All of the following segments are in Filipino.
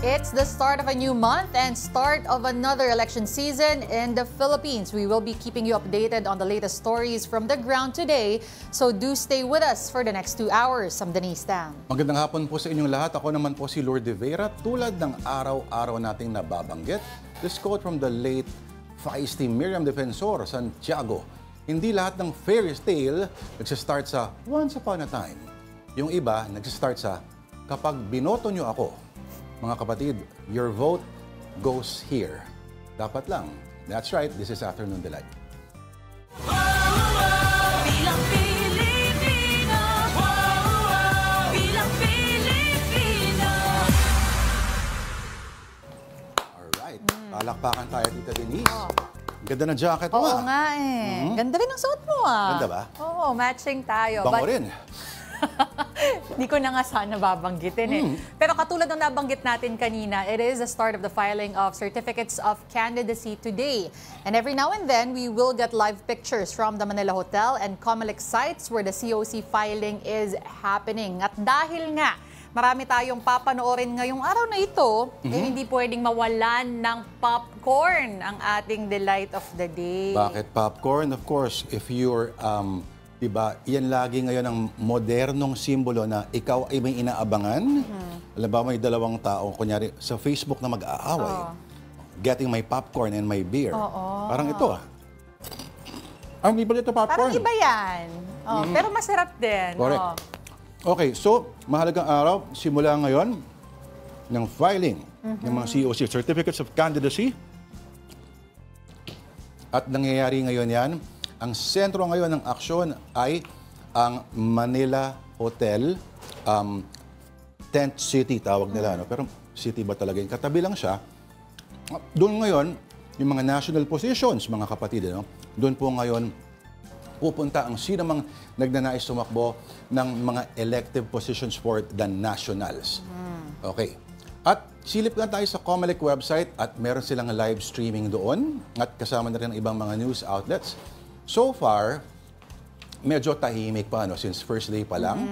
It's the start of a new month and start of another election season in the Philippines. We will be keeping you updated on the latest stories from the ground today. So do stay with us for the next 2 hours. I'm Denise Tang. Magandang hapon po sa inyong lahat. Ako naman po si Lourdes Vera. Tulad ng araw-araw nating nababanggit, this quote from the late feisty Miriam Defensor Santiago. Hindi lahat ng fairy tale nagsistart sa once upon a time. Yung iba nagsistart sa kapag binoto nyo ako. Mga kapatid, your vote goes here. Dapat lang. That's right, this is Afternoon Delight. Bilang Pilipino, bilang Pilipino. Alright, palakpakan tayo, Tita Denise. Ganda ng jacket mo. Oo nga eh. Ganda rin ang suot mo ah. Ganda ba? Oo, matching tayo. Bango rin. Hindi ko na nga sana babanggitin eh. Pero katulad ng nabanggit natin kanina, it is the start of the filing of certificates of candidacy today. And every now and then, we will get live pictures from the Manila Hotel and Comelec sites where the COC filing is happening. At dahil nga, marami tayong papanoorin ngayong araw na ito, eh, hindi pwedeng mawalan ng popcorn ang ating delight of the day. Bakit popcorn? Of course, if you're, diba, yan lagi ngayon ang modernong simbolo na ikaw ay may inaabangan. Alam ba, may dalawang tao, kunyari, sa Facebook na mag-aaway. Getting my popcorn and my beer. Parang ito ah. Ang iba ito popcorn. Parang iba yan. Pero masarap din. Correct. Okay, so, mahalagang araw, simula ngayon ng filing ng mga COC, Certificates of Candidacy. At nangyayari ngayon yan, ang sentro ngayon ng aksyon ay ang Manila Hotel, Tent City tawag nila, no? Pero city ba talaga yun? Katabi lang siya. Doon ngayon, yung mga national positions, mga kapatid, no? Doon po ngayon pupunta ang sino mang nagnanais tumakbo ng mga elective positions for the nationals. Okay. At silip lang tayo sa Comelec website at meron silang live streaming doon at kasama na rin ang ibang mga news outlets. So far, medyo tahimik pa, no, since first day pa lang.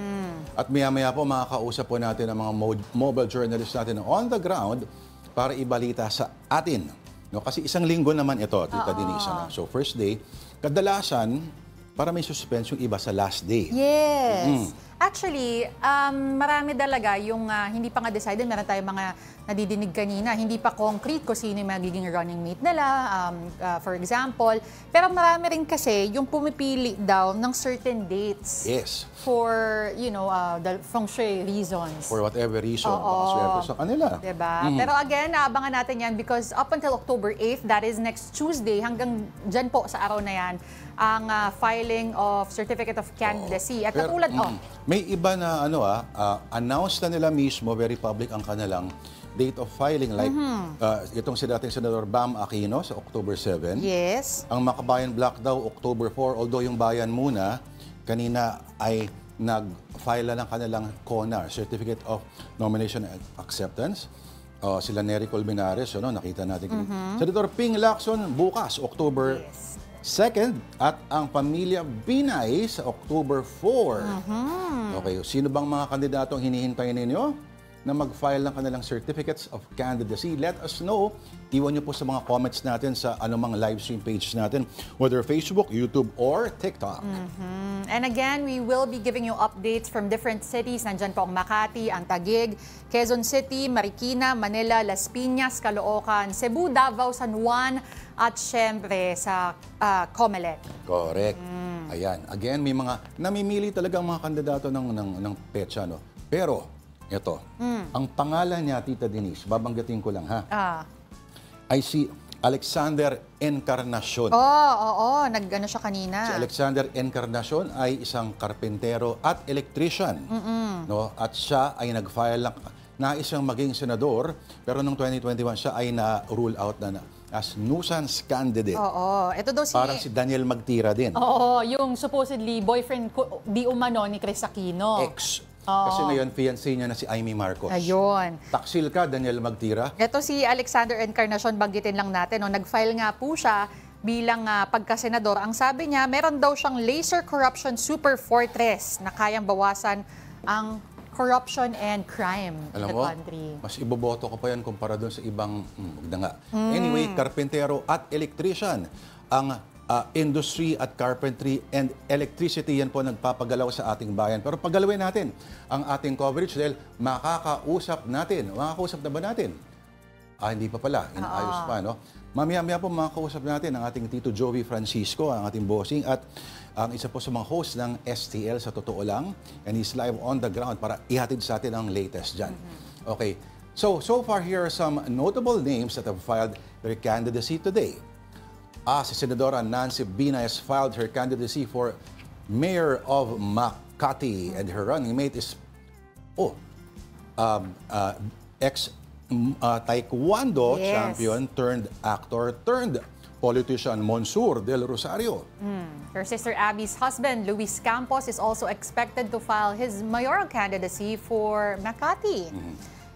At maya-maya po makakausap po natin ang mga mobile journalists natin on the ground para ibalita sa atin. No, kasi isang linggo naman ito, Tita Denise. No? So first day, kadalasan, para may suspense yung iba sa last day. Yes. Actually, marami talaga yung hindi pa nga decided. Meron tayong mga nadidinig kanina. Hindi pa concrete kung sino yung magiging running mate nila, for example. Pero marami rin kasi yung pumipili daw ng certain dates. Yes. For, you know, the feng shui reasons. For whatever reason, makaswerte sa kanila. Diba? Pero again, naabangan natin yan because up until October 8th, that is next Tuesday, hanggang dyan po sa araw na yan, ang filing of Certificate of Candidacy. At katulad, may iba na announce na nila mismo, very public ang kanilang date of filing. Like, itong si dating Senador Bam Aquino sa October 7. yes. Ang Makabayan Black daw, October 4. Although yung bayan muna, kanina ay nag-file ng kanilang CONA, Certificate of Nomination and Acceptance. Sila Nery Colmenares, nakita natin. Senator Ping Lacson, bukas, October 2nd, at ang Pamilya Binay sa October 4. Okay, sino bang mga kandidatong hinihintay ninyo na mag-file ng kanilang certificates of candidacy? Let us know. Iwan nyo po sa mga comments natin sa anumang live stream pages natin, whether Facebook, YouTube, or TikTok. And again, we will be giving you updates from different cities. Nandyan po ang Makati, ang Taguig, Quezon City, Marikina, Manila, Las Piñas, Caloocan, Cebu, Davao, San Juan, at syempre sa Comelec. Correct. Ayan. Again, may mga namimili talagang mga kandidato ng petsa, no? Pero, ito, ang pangalan niya, Tita Denise, babanggitin ko lang, ha? Ay si Alexander Encarnacion. Nag-ano siya kanina. Si Alexander Encarnacion ay isang karpentero at electrician. No? At siya ay nag-file nais siyang maging senador, pero noong 2021 siya ay na-rule out na as nuisance candidate. Ito daw si... Parang si Daniel Magtira din. yung supposedly boyfriend di umano ni Chris Aquino. Ex. Kasi ngayon, fiancé niya na si Amy Marcos. Ayun. Taksil ka, Daniel Magtira. Ito si Alexander Encarnacion, banggitin lang natin. Nag-file nga po siya bilang pagkasenador. Ang sabi niya, meron daw siyang laser corruption super fortress na kayang bawasan ang corruption and crime in Alam the mo, country. mas iboboto ko pa yan kumpara doon sa ibang, wag na nga. Anyway, karpentero at electrician. Ang industry at carpentry and electricity, yan po nagpapagalaw sa ating bayan. Pero paggalawin natin ang ating coverage dahil makakausap natin. Makakausap na ba natin? Hindi pa pala. Inaayos pa, no? Mamaya-maya po makakausap natin ang ating Tito Joey Francisco, ang ating bossing, at ang isa po sa mga host ng STL sa Totoo Lang. And he's live on the ground para ihatid sa atin ang latest dyan. Okay. So far here are some notable names that have filed their candidacy today. Si Senadora Nancy Binay has filed her candidacy for Mayor of Makati, and her running mate is ex-taekwondo champion turned actor turned politician Monsur Del Rosario. Her sister Abby's husband, Luis Campos, is also expected to file his mayoral candidacy for Makati.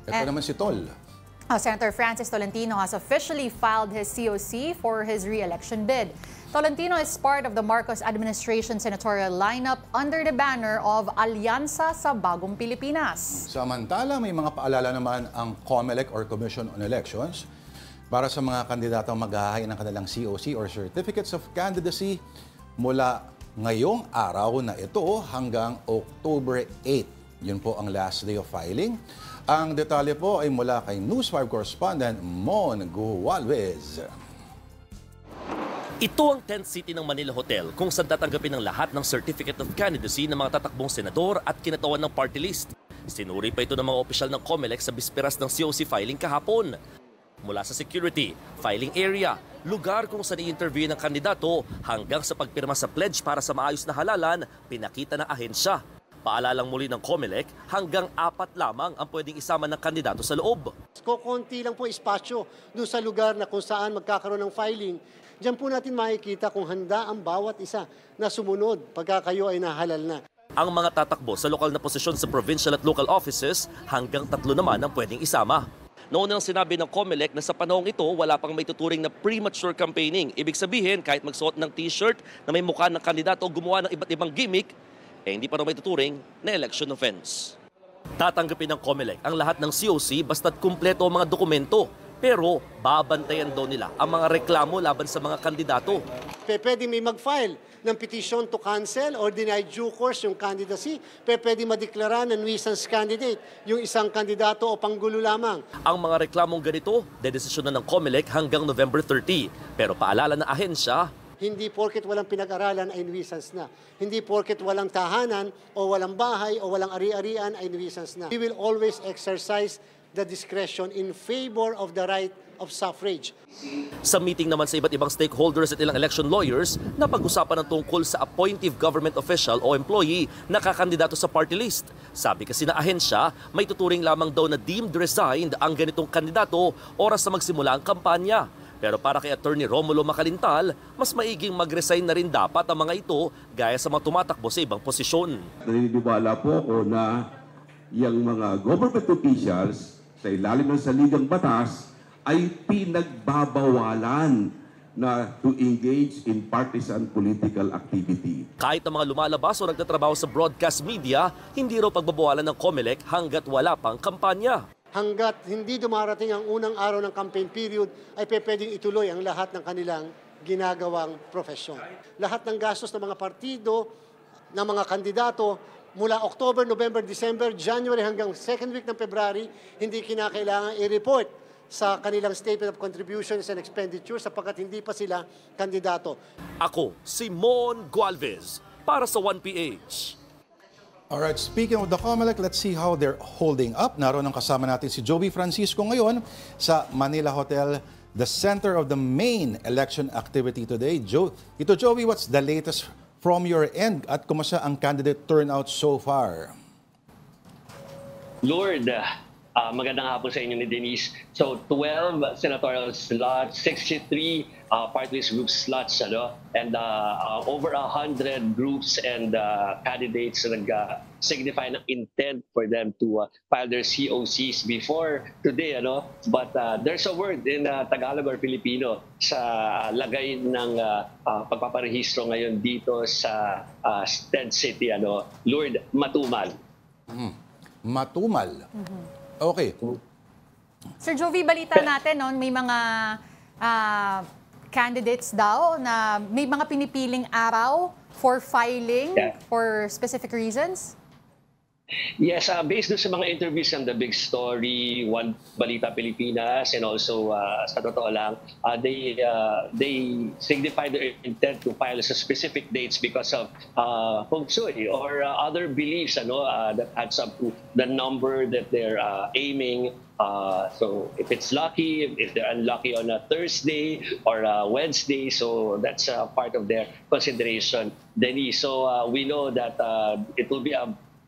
Ito naman si Tol. Senator Francis Tolentino has officially filed his COC for his re-election bid. Tolentino is part of the Marcos administration senatorial lineup under the banner of Alyansa sa Bagong Pilipinas. Samantala, may mga paalala naman ang COMELEC or Commission on Elections para sa mga kandidatong maghahain ng kanilang COC or Certificates of Candidacy mula ngayong araw na ito hanggang October 8. Yun po ang last day of filing. Ang detalye po ay mula kay News 5 correspondent Mon Gualvez. Ito ang tent city ng Manila Hotel kung saan tatanggapin ang lahat ng Certificate of Candidacy ng mga tatakbong senador at kinatawan ng party list. Sinuri pa ito ng mga opisyal ng COMELEC sa bisperas ng COC filing kahapon. Mula sa security, filing area, lugar kung saan i-interview ng kandidato hanggang sa pagpirma sa pledge para sa maayos na halalan, pinakita ng ahensya. Paalalang muli ng COMELEC, hanggang 4 lamang ang pwedeng isama ng kandidato sa loob. Konti lang po espasyo doon sa lugar na kung saan magkakaroon ng filing. Diyan po natin makikita kung handa ang bawat isa na sumunod pagka kayo ay nahalal na. Ang mga tatakbo sa lokal na posisyon sa provincial at local offices, hanggang 3 naman ang pwedeng isama. Noon nang sinabi ng COMELEC na sa panahong ito, wala pang may tuturing na premature campaigning. Ibig sabihin, kahit magsuot ng t-shirt na may mukha ng kandidato o gumawa ng iba't ibang gimmick, hindi pa raw may tuturing na election offense. Tatanggapin ng COMELEC ang lahat ng COC basta't kumpleto ang mga dokumento. Pero babantayan daw nila ang mga reklamo laban sa mga kandidato. Pwede may mag-file ng petition to cancel or deny due course yung candidacy. Pwede madeklara na nuisance candidate yung isang kandidato o panggulo lamang. Ang mga reklamong ganito, dedesisyonan ng COMELEC hanggang November 30. Pero paalala ng ahensya, Hindi porket walang pinag-aralan ay nuisance na. Hindi porket walang tahanan o walang bahay o walang ari-arian ay nuisance na. We will always exercise the discretion in favor of the right of suffrage. Sa meeting naman sa iba't ibang stakeholders at ilang election lawyers, napag-usapan ng tungkol sa appointive government official o employee na kakandidato sa party list. Sabi kasi na ahensya, may tuturing lamang daw na deemed resigned ang ganitong kandidato oras na magsimula ang kampanya. Pero para kay Attorney Romulo Macalintal, mas maiging mag-resign na rin dapat ang mga ito gaya sa mga tumatakbo sa ibang posisyon. Naniniwala po ako na yung mga government officials sa ilalim ng saligang batas ay pinagbabawalan na to engage in partisan political activity. Kahit ang mga lumalabas o nagtatrabaho sa broadcast media, hindi raw pagbabawalan ng COMELEC hanggat wala pang kampanya. Hanggat hindi dumarating ang unang araw ng campaign period, ay pwedeng ituloy ang lahat ng kanilang ginagawang profesyon. Lahat ng gastos ng mga partido, ng mga kandidato, mula October, November, December, January hanggang second week ng February, hindi kinakailangan i-report sa kanilang statement of contributions and expenditures sapagkat hindi pa sila kandidato. Ako, si Mon Gualvez, para sa 1PH. Alright, speaking of the COMELEC, let's see how they're holding up. Naroon ang kasama natin si Joey Francisco ngayon sa Manila Hotel, the center of the main election activity today. Ito Joey, what's the latest from your end at kumusta ang candidate turnout so far? Lord, magandang hapon sa inyo ni Denise. So 12 senatorial slots, 63 party list group slots, and over 100 groups and candidates na nag-signify ng intent for them to file their COCs before today. But there's a word in Tagalog or Filipino sa lagay ng pagpaparehistro ngayon dito sa tent city, Lord, matumal. matumal. Okay. Sir Jovi, balita natin, no, may mga candidates daw na may mga pinipiling araw for filing for specific reasons? Yes, based doon sa mga interviews ng The Big Story, One Balita Pilipinas, and also sa totoo lang, they signify their intent to file sa specific dates because of feng shui or other beliefs that adds up to the number that they're aiming. So if it's lucky, if they're unlucky on a Thursday or a Wednesday, so that's part of their consideration, Denise. So we know that it will be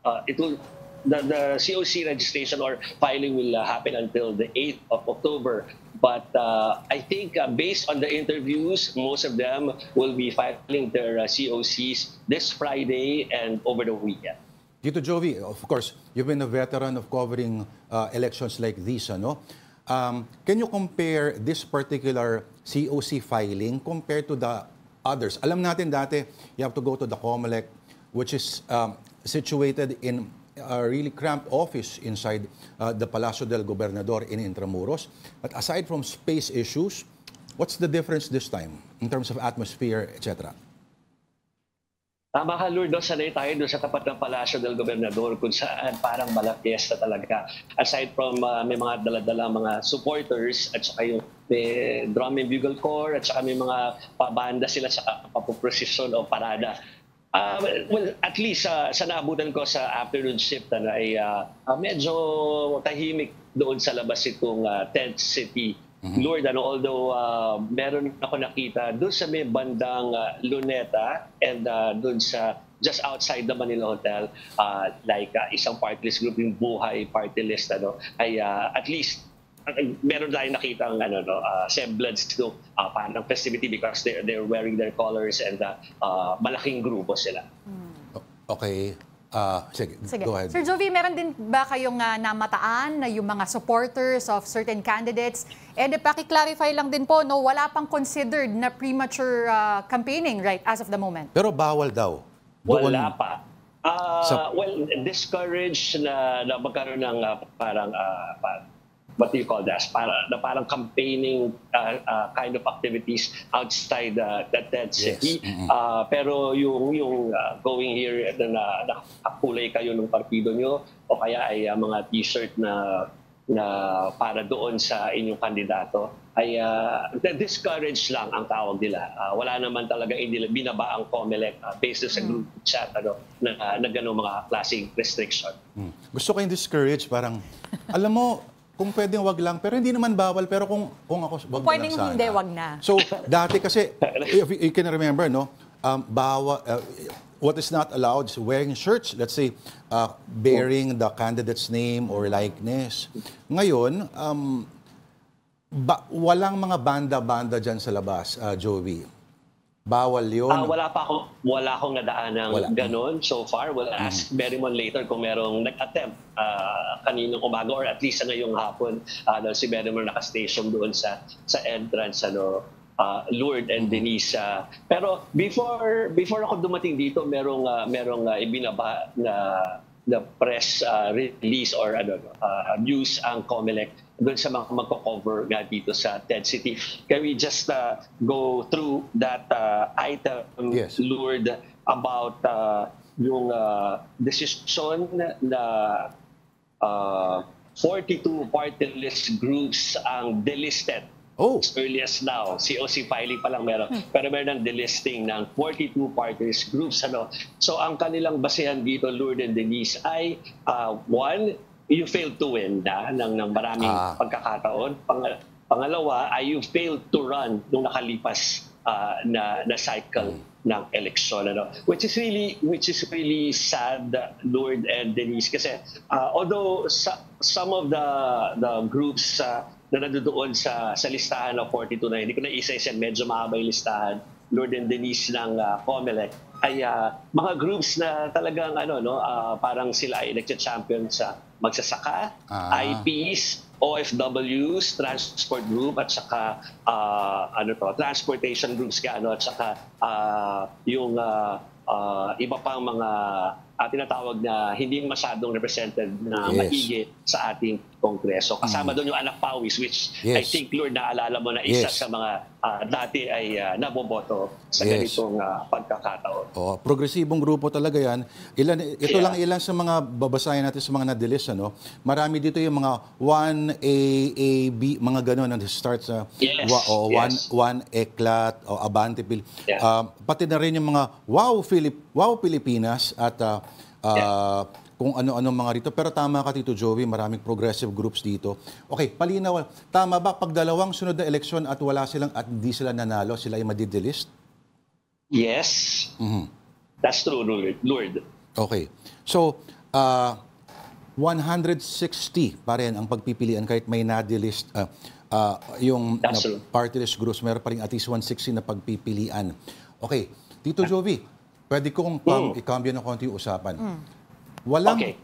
the COC registration or filing will happen until the 8th of October. But I think based on the interviews, most of them will be filing their COCs this Friday and over the weekend. Tito Jovi, of course, you've been a veteran of covering elections like these, ano? Can you compare this particular COC filing compared to the others? Alam natin dati, you have to go to the COMELEC, which is situated in a really cramped office inside the Palacio del Gobernador in Intramuros. But aside from space issues, what's the difference this time in terms of atmosphere, etc.? Tama ka, Lord, sanay tayo doon sa tapat ng Palacio del Gobernador kung saan parang malapiesta talaga. Aside from may mga dala-dala mga supporters at saka yung may drum and bugle corps at saka may mga pabanda sila sa papuprosesyon o parada. Well, at least sa naabutan ko sa afternoon shift ay medyo tahimik doon sa labas itong tent city. Lord, although meron ako nakita doon sa may bandang Luneta and doon sa just outside the Manila Hotel, like isang party list group, yung Buhay Party List, ay at least meron tayong nakita ang semblance to parang festivity because they're wearing their colors and malaking grupo sila. Okay. Sige, go ahead. Sir Jovi, meron din ba kayong namataan na yung mga supporters of certain candidates? And paki-clarify lang din po, no, wala pang considered na premature campaigning right as of the moment. Pero bawal daw. Wala pa. Well, discouraged na magkaroon ng parang what do you call that? Parang campaigning kind of activities outside that city. Yes. Pero yung going here na nakakulay kayo ng partido nyo o kaya ay mga t-shirt na para doon sa inyong kandidato ay discouraged lang ang tawag nila. Wala naman talaga binaba ang COMELEC based sa group chat na gano'ng mga klaseng restriction. Gusto ko yung discourage, parang, alam mo, kung pwedeng wag lang, pero hindi naman bawal, pero kung ako, wag na lang sana. Hindi, wag na. So, dati kasi, if you can remember, no, what is not allowed is wearing shirts, let's say, bearing the candidate's name or likeness. Ngayon, walang mga banda-banda dyan sa labas, Joey. Bawal yun. Wala akong nadaan ng ganon so far. We'll ask Berrimon later kung merong nag-attempt kaninong umaga or at least ngayong hapon si Berrimon nakastation doon sa entrance Lourdes and Denise. Pero before ako dumating dito, merong ibinaba na press release or news ang COMELEC doon sa mga magko-cover nga dito sa TED City. Can we just go through that item, Yes. Lourdes, about yung decision na 42 party list groups ang delisted. As early as now, COC filing pa lang meron. Pero meron ng delisting ng 42 party list groups. So ang kanilang basehan dito, Lourdes and Denise, ay one, you failed to win ng maraming pagkakataon. Pangalawa ay you failed to run nung nakalipas na cycle ng eleksyon. Which is really sad, Lourdes and Denise, kasi although some of the groups na nandoon sa listahan ng 42 na hindi ko na isa-isa, medyo mahaba yung listahan, Lourdes and Denise ng COMELEC, ay mga groups na talagang parang sila ay nagcha-champion sa magsasaka, IPs, OFWs, transport group, at saka transportation groups at saka yung iba pang mga tinatawag na hindi masyadong represented na Yes. maigi sa ating Kongreso. Kasama doon yung anak pawis, which I Yes. think, Lord, naalala mo na isa Yes. sa mga dati ay naboboto sa Yes. ganitong pagkakataon. Oh, progresibong grupo talaga yan. Ito Yeah. lang ilan sa mga babasahin natin sa mga na-delist, ano? Marami dito yung mga 1A, A, B, mga gano'n na start sa Yes, yes. 1 Eklat o Abante Yeah. pati na rin yung mga Wow Pilipinas at kung ano-ano mga rito. Pero tama ka, Tito Joey, maraming progressive groups dito. Okay, palinaw. Tama ba pag dalawang sunod na eleksyon at hindi sila nanalo, sila ay madidelist? Yes, that's true, Lord. Okay. So, 160 pa rin ang pagpipilian kahit may na-delist yung That's true. party list groups, meron pa rin at least 160 na pagpipilian. Okay. Tito Jovi, pwede kong i-cambio ng konti yung usapan. Walang, Okay.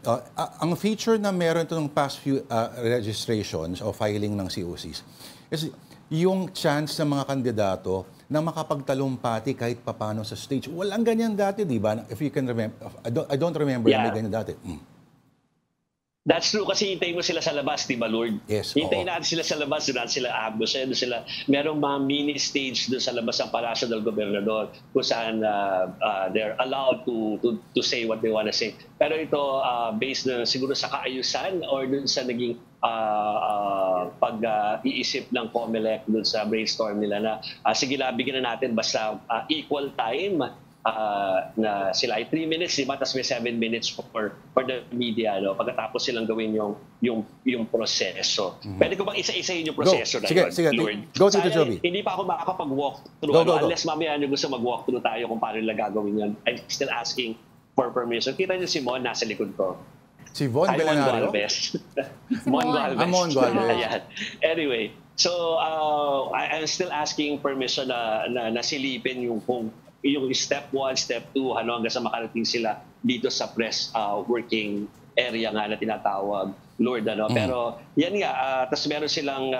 ang feature na meron ito ng past few registrations o filing ng COCs is yung chance ng mga kandidato na makapagtalumpati kahit papano sa stage. Walang ganyan dati, di ba? If you can remember, I don't remember na may Yeah. ganyan dati. That's true kasi hintayin mo sila sa labas, di ba, Lord? Yes, Hintayin oo. natin sila sa labas, doon natin sila ambush, doon sila, merong mga mini stage doon sa labas ng Palasyo del Gobernador kung saan they're allowed to say what they want to say. Pero ito, based na siguro sa kaayusan or doon sa naging pag-iisip ng COMELEC doon sa brainstorm nila na sige lang, bigyan na natin basta equal time na sila ay 3 minutes, diba? Tapos may 7 minutes for the media, no? Pagkatapos silang gawin yung proseso. Pwede ko bang isa-isahin yung proseso na Sige, yun, sige. Lord? Go, Tito Sayang, Joby. Hindi pa ako makakapag-walk through. Go. Unless mamaya nyo gusto mag-walk through tayo kung paano nila gagawin yan. I'm still asking for permission. Kita niyo si Mon, nasa likod ko. Si Von Ay, Mon Belenario? Galvez. Mon. Mon Galvez. Ayan. Anyway, so I'm still asking permission na silipin yung step 1, step 2, hanggang sa makarating sila dito sa press working area nga na tinatawag, Lord. Pero yan nga, tapos meron silang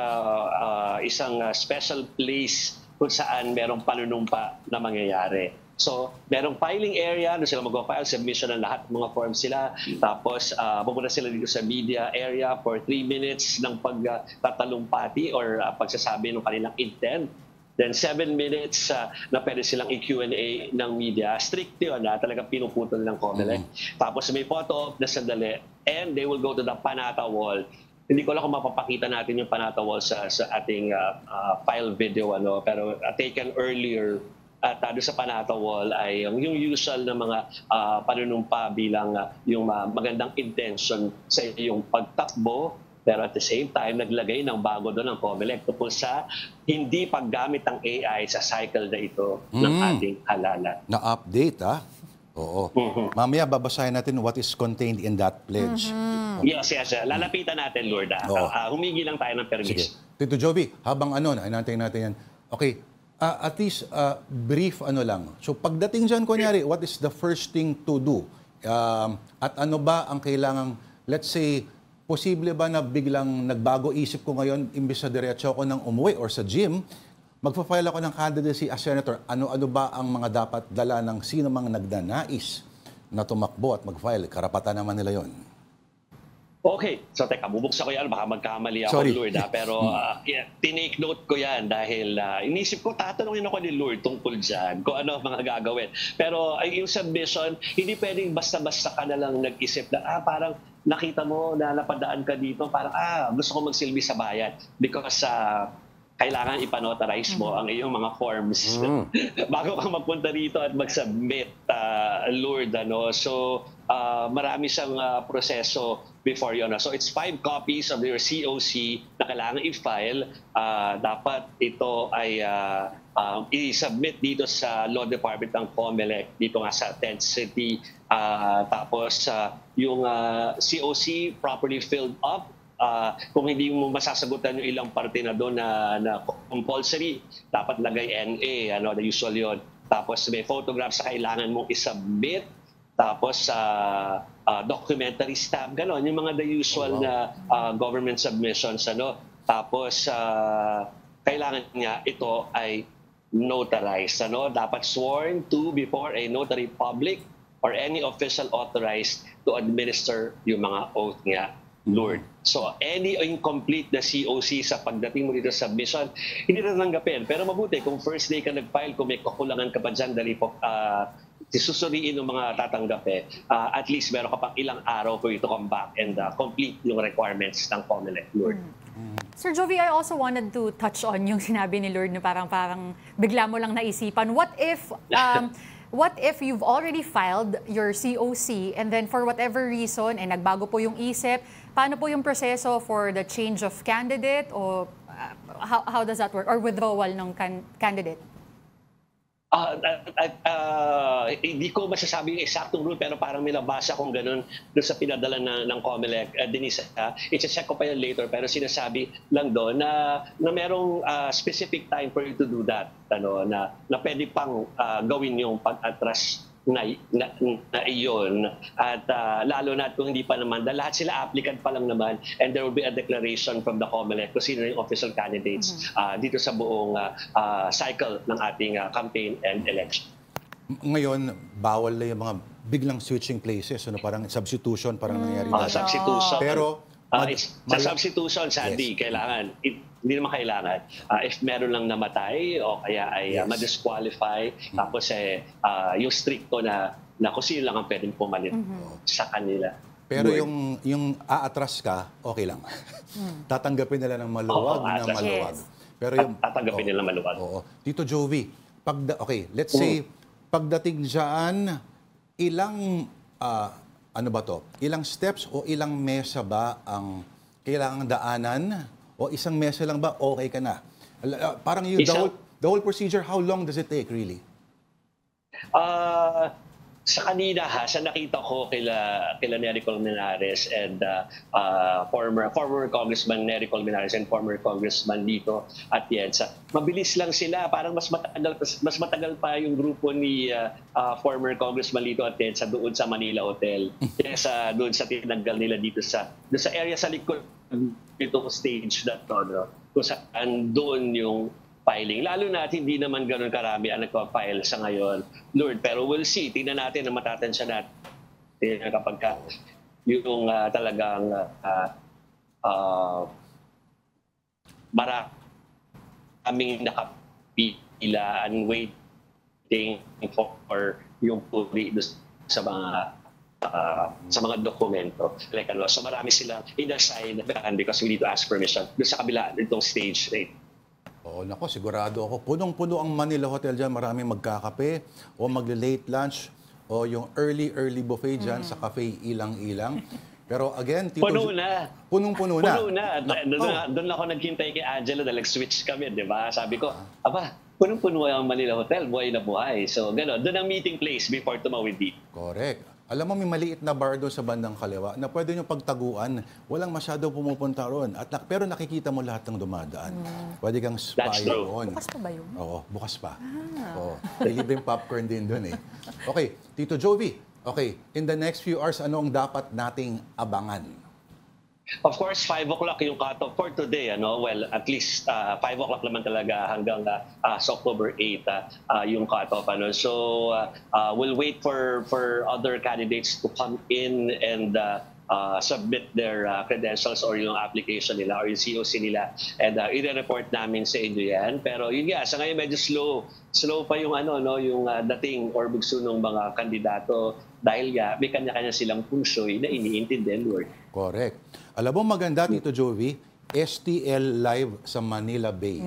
isang special place kung saan merong panunumpa na mangyayari. So, merong filing area, doon sila mag-file, submission ng lahat ng mga forms sila. Tapos, pupunta sila dito sa media area for 3 minutes ng pagtatalumpati or pagsasabi ng kanilang intent. Then 7 minutes na pwede silang i-Q&A ng media. Strict yun, talagang pinuputol ng COMELEC. Tapos may photo op na sandali and they will go to the Panata Wall. Hindi ko lang kung mapapakita natin yung Panata Wall sa ating file video, pero taken earlier. At doon sa Panata Wall ay yung usual na mga panunumpa bilang yung magandang intention sa iyong pagtakbo. Pero at the same time, naglagay ng bago doon ang COMELEC tungkol sa hindi paggamit ng AI sa cycle na ito ng ating halalan. Na-update, Oo. Mamaya babasahin natin what is contained in that pledge. Yes. Lalapitan natin, Lord. Oo. Humingi lang tayo ng Sige. permis. Tito Joby, habang inantayin natin yan. Okay, at least brief lang. So pagdating dyan, kunyari, what is the first thing to do? At ano ba ang kailangang, let's say, posible ba na biglang nagbago isip ko ngayon, imbis sa diretso ako ng umuwi or sa gym, magpa-file ako ng candidacy as senator. Ano-ano ba ang mga dapat dala ng sino mang nagnanais na tumakbo at mag-file? Karapatan naman nila yon. Okay. So, teka, bubuksan ko yan. Baka magkamali ako, Sorry. Lord. Pero, tinake note ko yan dahil inisip ko, tatanungin ako ni Lord tungkol dyan kung ano ang mga gagawin. Pero, yung submission, hindi pwedeng basta-basta ka na lang nag-isip na, parang nakita mo na napadaan ka dito, parang, gusto ko magsilbi sa bayan. Because, kailangan ipanotarize mo ang iyong mga forms bago ka magpunta dito at mag-submit, Lord. So, marami siyang proseso before yun. So, it's 5 copies of your COC na kailangan i-file. Dapat ito ay i-submit dito sa Law Department ng COMELEC, dito nga sa 10th City. Tapos, yung COC properly filled up. Kung hindi mo masasagutan yung ilang parte na doon na compulsory, dapat lagay NA, the usual yun. Tapos may photographs sa kailangan mong isubmit. Tapos documentary stamp, gano'n. Yung mga the usual na government submissions. Tapos kailangan niya ito ay notarized. Dapat sworn to before a notary public or any official authorized to administer yung mga oath nga, Lord. So, any incomplete na COC sa pagdating mo dito sa submission, hindi na tanggapin. Pero mabuti, kung first day ka nag-file, kung may kakulangan ka pa dyan, dali po, susuriin ng mga tatanggapin, at least meron ka pang ilang araw for you to come back and complete yung requirements ng COMELEC, Lord. Sir Jovi, I also wanted to touch on yung sinabi ni Lord na parang bigla mo lang naisipan. What if you've already filed your COC and then for whatever reason, nagbago po yung isip, paano po yung proseso for the change of candidate o how does that work? Or withdrawal ng candidate? Hindi ko masasabi yung eksaktong rule pero parang may nabasa kong ganun doon sa pinadala ng COMELEC. Denise, i-check ko pa yan later pero sinasabi lang doon na merong specific time for you to do that. Na pwede pang gawin yung pag-atras na iyon. At lalo na kung hindi pa naman, dahil lahat sila applicant pa lang naman and there will be a declaration from the COMELEC kung sino yung official candidates dito sa buong cycle ng ating campaign and election. Ngayon, bawal na yung mga biglang switching places, parang substitution, parang nangyari dati. Substitution. Pero, sa substitution, Sandy, kailangan, hindi naman kailangan. If meron lang namatay o kaya ay ma-disqualify, tapos yung stricto na kung sino lang ang pwedeng pumalit sa kanila. Pero yung aatras ka, okay lang. Tatanggapin nila ng maluwag na maluwag. Yes. Pero yung tatanggapin nila maluwag. Tito Jovi, let's say pagdating diyan, ilang ilang steps o ilang mesa ba ang kailangang daanan o isang mesa lang ba okay ka na? Parang the whole procedure, how long does it take really? Sa kanina sa nakita ko kila Nery Colmenares and former Congressman Nery Colmenares and former Congressman Lito Atienza, mabilis lang sila, parang mas matagal pa yung grupo ni former Congressman Lito Atienza doon sa Manila Hotel kaysa doon sa tinanggal nila dito sa area sa likod itong stage na to, kung saan doon yung filing. Lalo na at hindi naman ganun karami ang nagpa-file sa ngayon, Lord. Pero we'll see. Tingnan natin na matatansya natin kapag yung talagang maraming nakapila and waiting for yung puri sa mga dokumento. So marami silang in-assign because we need to ask permission doon sa kabila itong stage rate. Nako, sigurado ako. Punong-puno ang Manila Hotel dyan. Maraming magkakape o magle-late lunch o yung early buffet dyan sa cafe ilang-ilang. Pero again, Tito... Punong-puno na. Puno na. Doon ako naghintay kay Angelo dahil switch kami, di ba? Sabi ko, punong-puno ang Manila Hotel. Buhay na buhay. So, gano'n. Doon ang meeting place before tumawid dito. Correct. Alam mo, may maliit na bar doon sa bandang kaliwa na pwede nyo pagtaguan. Walang masyado pumupunta ron. Pero nakikita mo lahat ng dumadaan. Pwede kang spy doon. Bukas pa ba yun? Oo, bukas pa. May libreng popcorn din doon Okay, Tito Jovi. Okay, in the next few hours, ano ang dapat nating abangan? Of course, 5 o'clock yung cutoff for today. Well, at least 5 o'clock naman talaga hanggang sa October 8 yung cutoff. So, we'll wait for other candidates to come in and submit their credentials or yung application nila or yung COC nila. And i-report namin sa inyo yan. Pero yun nga, sa ngayon medyo slow pa yung yung dating or bugso ng mga kandidato dahil may kanya-kanya silang pungsoy na iniintindihan, Lord. Correct. Alam mo maganda, Tito Jovi, STL Live sa Manila Bay.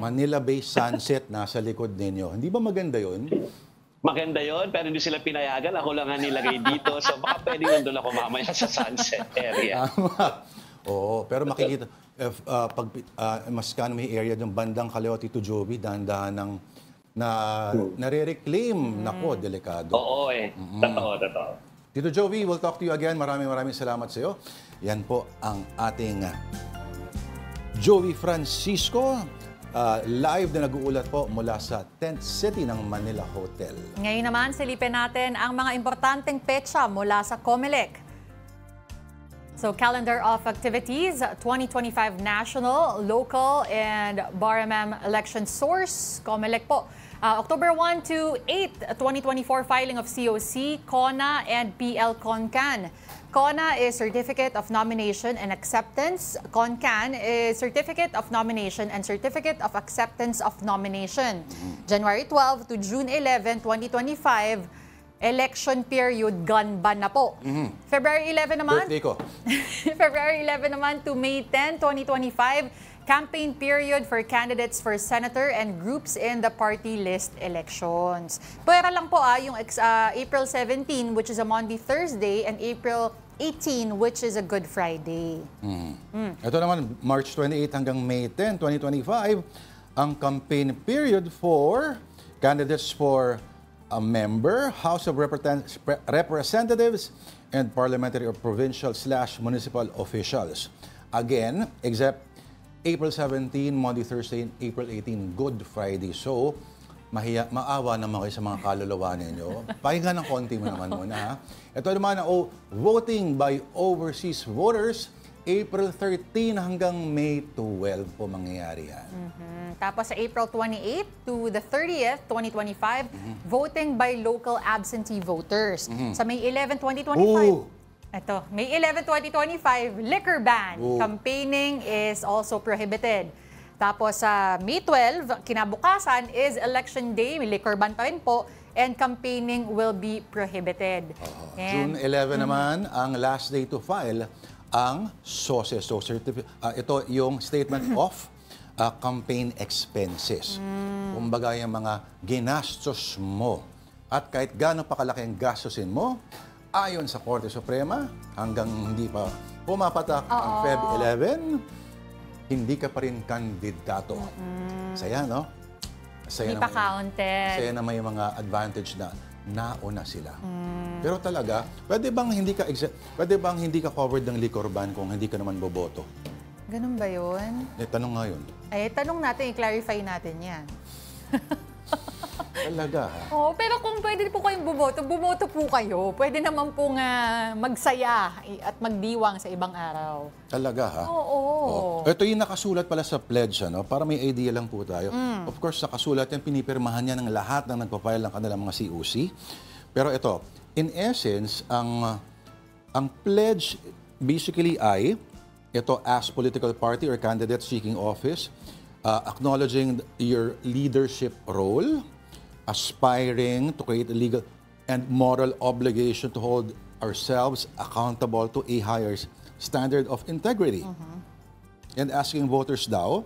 Manila Bay Sunset nasa likod ninyo. Hindi ba maganda yun? Maganda yon, pero hindi sila pinayagan. Ako lang ang nilagay dito. So baka pwede nandun ako mamaya sa sunset area. Oo, pero makikita, pag mas may area ng bandang kaliwa, Tito Jovi, dahan-dahan ng nare-reclaim. Nako, delikado. Oo Totoo. Tito Jovi, we'll talk to you again. Maraming salamat sa iyo. Yan po ang ating Jovi Francisco, live na nag-uulat po mula sa Tent City ng Manila Hotel. Ngayon naman, silipin natin ang mga importanteng petsa mula sa COMELEC. So calendar of activities, 2025 national, local, and BARMM election source, COMELEC po. October 1 to 8, 2024 filing of COC, CONA, and PL CONCAN. CONA is Certificate of Nomination and Acceptance. CONCAN is Certificate of Nomination and Certificate of Acceptance of Nomination. January 12 to June 11, 2025, election period gun ban na po. February 11 naman. Birthday ko. February 11 naman to May 10, 2025, campaign period for candidates for senator and groups in the party list elections. Pwera lang po yung April 17, which is a Monday, Thursday, and April 18, which is a Good Friday. Ito naman, March 28 hanggang May 10, 2025, ang campaign period for candidates for a member, House of Representatives, and parliamentary or provincial/municipal officials. Again, except April 17, Monday, Thursday, and April 18, Good Friday. So, maawa naman kayo sa mga kaluluwa ninyo. Pakinggan ng konti mo naman muna. Ha? Ito naman ang voting by overseas voters, April 13 hanggang May 12 po mangyayari yan. Tapos sa April 28 to the 30th, 2025, voting by local absentee voters. Sa May 11, 2025, ito, May 11, 2025, liquor ban. Campaigning is also prohibited. Tapos sa May 12, kinabukasan is election day, may liquor ban pa rin po, and campaigning will be prohibited. June 11 naman, ang last day to file ang SOSE. So, ito yung Statement of Campaign Expenses. Kumbaga yung mga ginastos mo. At kahit gaano pa kalaki ang gastusin mo, ayon sa Korte Suprema, hanggang hindi pa pumapatak ang Feb 11, hindi ka pa rin kandidato. Saya, no? Saya Hindi pa counted. Saya na may mga advantage na nauna sila. Pero talaga, pwede bang hindi ka covered ng liquor ban kung hindi ka naman boboto? Ganun ba yun? Tanong nga yun. Tanong natin, i-clarify natin yan. Talaga, ha? Oo, pero kung pwede po kayong bumoto po kayo. Pwede naman po nga magsaya at magdiwang sa ibang araw. Talaga, ha? Oo. Ito yung nakasulat pala sa pledge, ano? Para may idea lang po tayo. Of course, nakasulat yan, pinipirmahan yan ng lahat ng nagpapile ng kanilang mga COC. Pero ito, in essence, ang pledge basically ay, ito as political party or candidate seeking office, acknowledging your leadership role, aspiring to create a legal and moral obligation to hold ourselves accountable to a higher standard of integrity. And asking voters daw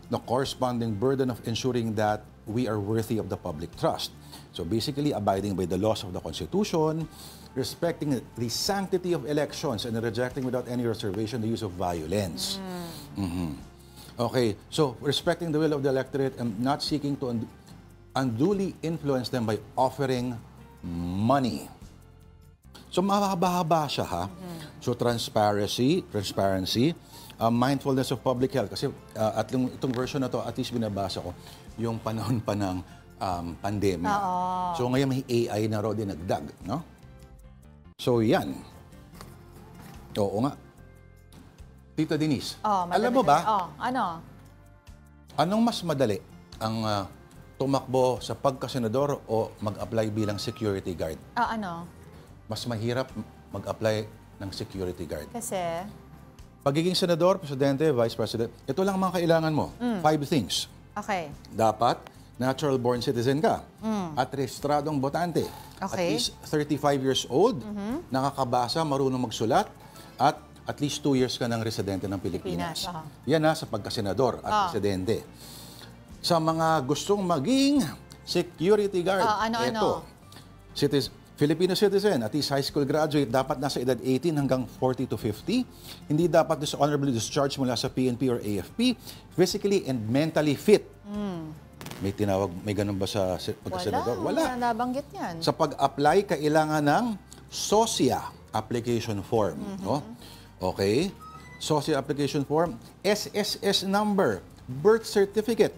the corresponding burden of ensuring that we are worthy of the public trust. So basically, abiding by the laws of the Constitution, respecting the sanctity of elections, and rejecting without any reservation the use of violence. Okay, so respecting the will of the electorate and not seeking to unduly influence them by offering money. So mahaba-haba siya, ha? So transparency, mindfulness of public health. Kasi at itong version na to, at least binabasa ko, yung panahon pa ng pandemya. So ngayon may AI na raw dinagdag, no? So yan. Oo nga. Tita Denise, alam mo ba, ano? anong mas madali ang tumakbo sa pagkasenador o mag-apply bilang security guard? Ano? Mas mahirap mag-apply ng security guard. Kasi? Pagiging senador, presidente, vice president, ito lang ang mga kailangan mo. 5 things. Okay. Dapat, natural-born citizen ka. At rehistradong botante. At Okay. least 35 years old, nakakabasa, marunong magsulat, at least 2 years ka ng residente ng Pilipinas. Yan na sa pagkasenador at presidente. Sa mga gustong maging security guard, ito. Filipino citizen, at least high school graduate, dapat nasa edad 18 hanggang 40 to 50. Hindi dapat honorably discharged mula sa PNP or AFP. Physically and mentally fit. May ganun ba sa pagkasenador? Wala nabanggit yan. Sa pag-apply, kailangan ng SOSIA application form. No? Okay? SOSIA application form, SSS number, birth certificate.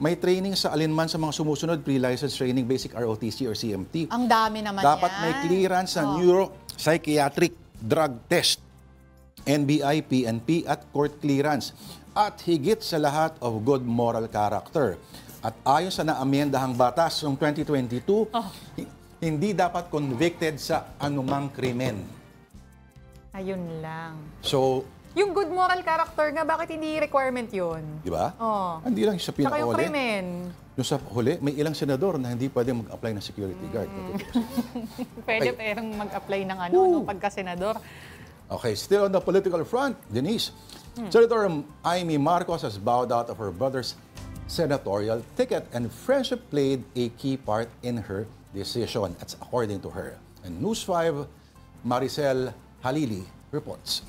May training sa alinman sa mga sumusunod, pre-license training, basic ROTC or CMT. Ang dami naman Dapat yan. may clearance sa neuropsychiatric drug test, NBI, PNP at court clearance. At higit sa lahat of good moral character. At ayon sa naamyendahang batas noong 2022, hindi dapat convicted sa anumang krimen. Ayun lang. So, Yung good moral character nga, bakit hindi requirement yun? di ba? Oh. Hindi lang sa Saka yung pinakahuli. krimen. Yung sa huli, may ilang senador na hindi pwede mag-apply ng security guard. Pwede Okay. perang mag-apply ng ano, no, pagka-senador. Okay, still on the political front, Denise. Senator Amy Marcos has bowed out of her brother's senatorial ticket, and friendship played a key part in her decision. That's according to her. And News 5, Maricel Halili reports.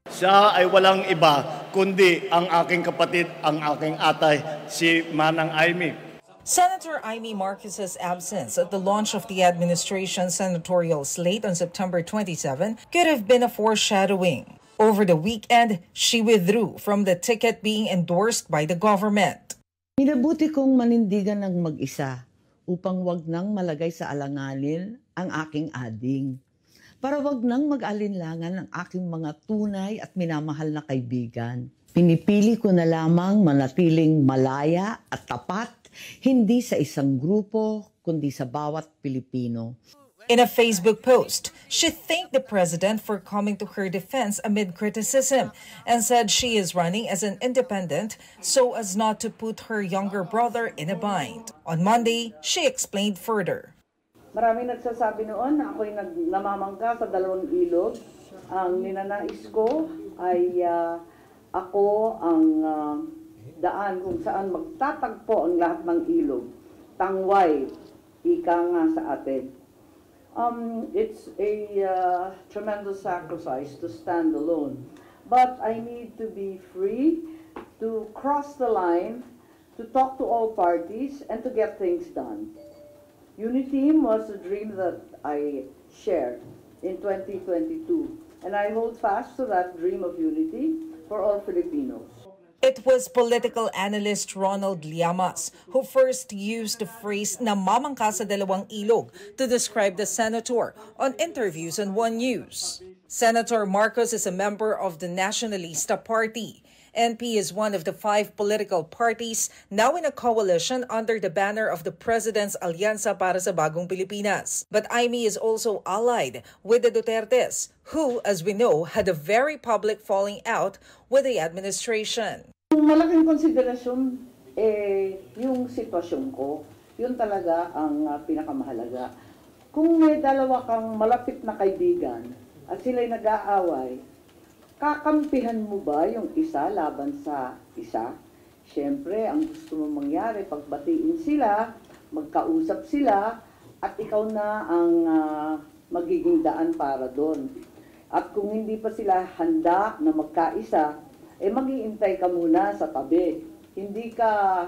Siya ay walang iba kundi ang aking kapatid, ang aking atay, si Manang Amy. Senator Amy Marcos's absence at the launch of the administration's senatorial slate on September 27 could have been a foreshadowing. Over the weekend, she withdrew from the ticket being endorsed by the government. Minabuti kong manindigan ng mag-isa upang wag nang malagay sa alanganin ang aking ading. Para wag nang mag-alinlangan ang aking mga tunay at minamahal na kaibigan. Pinipili ko na lamang manatiling malaya at tapat, hindi sa isang grupo, kundi sa bawat Pilipino. In a Facebook post, she thanked the president for coming to her defense amid criticism and said she is running as an independent so as not to put her younger brother in a bind. On Monday, she explained further. Maraming nagsasabi noon na ako'y namamangka sa dalawang ilog. Ang ninanais ko ay ako ang daan kung saan magtatagpo ang lahat ng ilog. Tangway, ika nga sa atin. It's a tremendous sacrifice to stand alone. But I need to be free to cross the line, to talk to all parties, and to get things done. Unity was a dream that I shared in 2022, and I hold fast to that dream of unity for all Filipinos. It was political analyst Ronald Llamas who first used the phrase namamangka sa dalawang ilog to describe the senator on interviews on One News. Senator Marcos is a member of the Nacionalista Party. NP is one of the 5 political parties now in a coalition under the banner of the President's Alyansa para sa Bagong Pilipinas. But Amy is also allied with the Dutertes, who, as we know, had a very public falling out with the administration. Malaking konsiderasyon yung sitwasyon ko. Yun talaga ang pinakamahalaga. Kung may dalawa kang malapit na kaibigan at sila'y nag-aaway, kakampihan mo ba yung isa laban sa isa? Siyempre, ang gusto mong mangyari, pagbatiin sila, magkausap sila, at ikaw na ang magiging daan para doon. At kung hindi pa sila handa na magkaisa, mag-iintay ka muna sa tabi. Hindi ka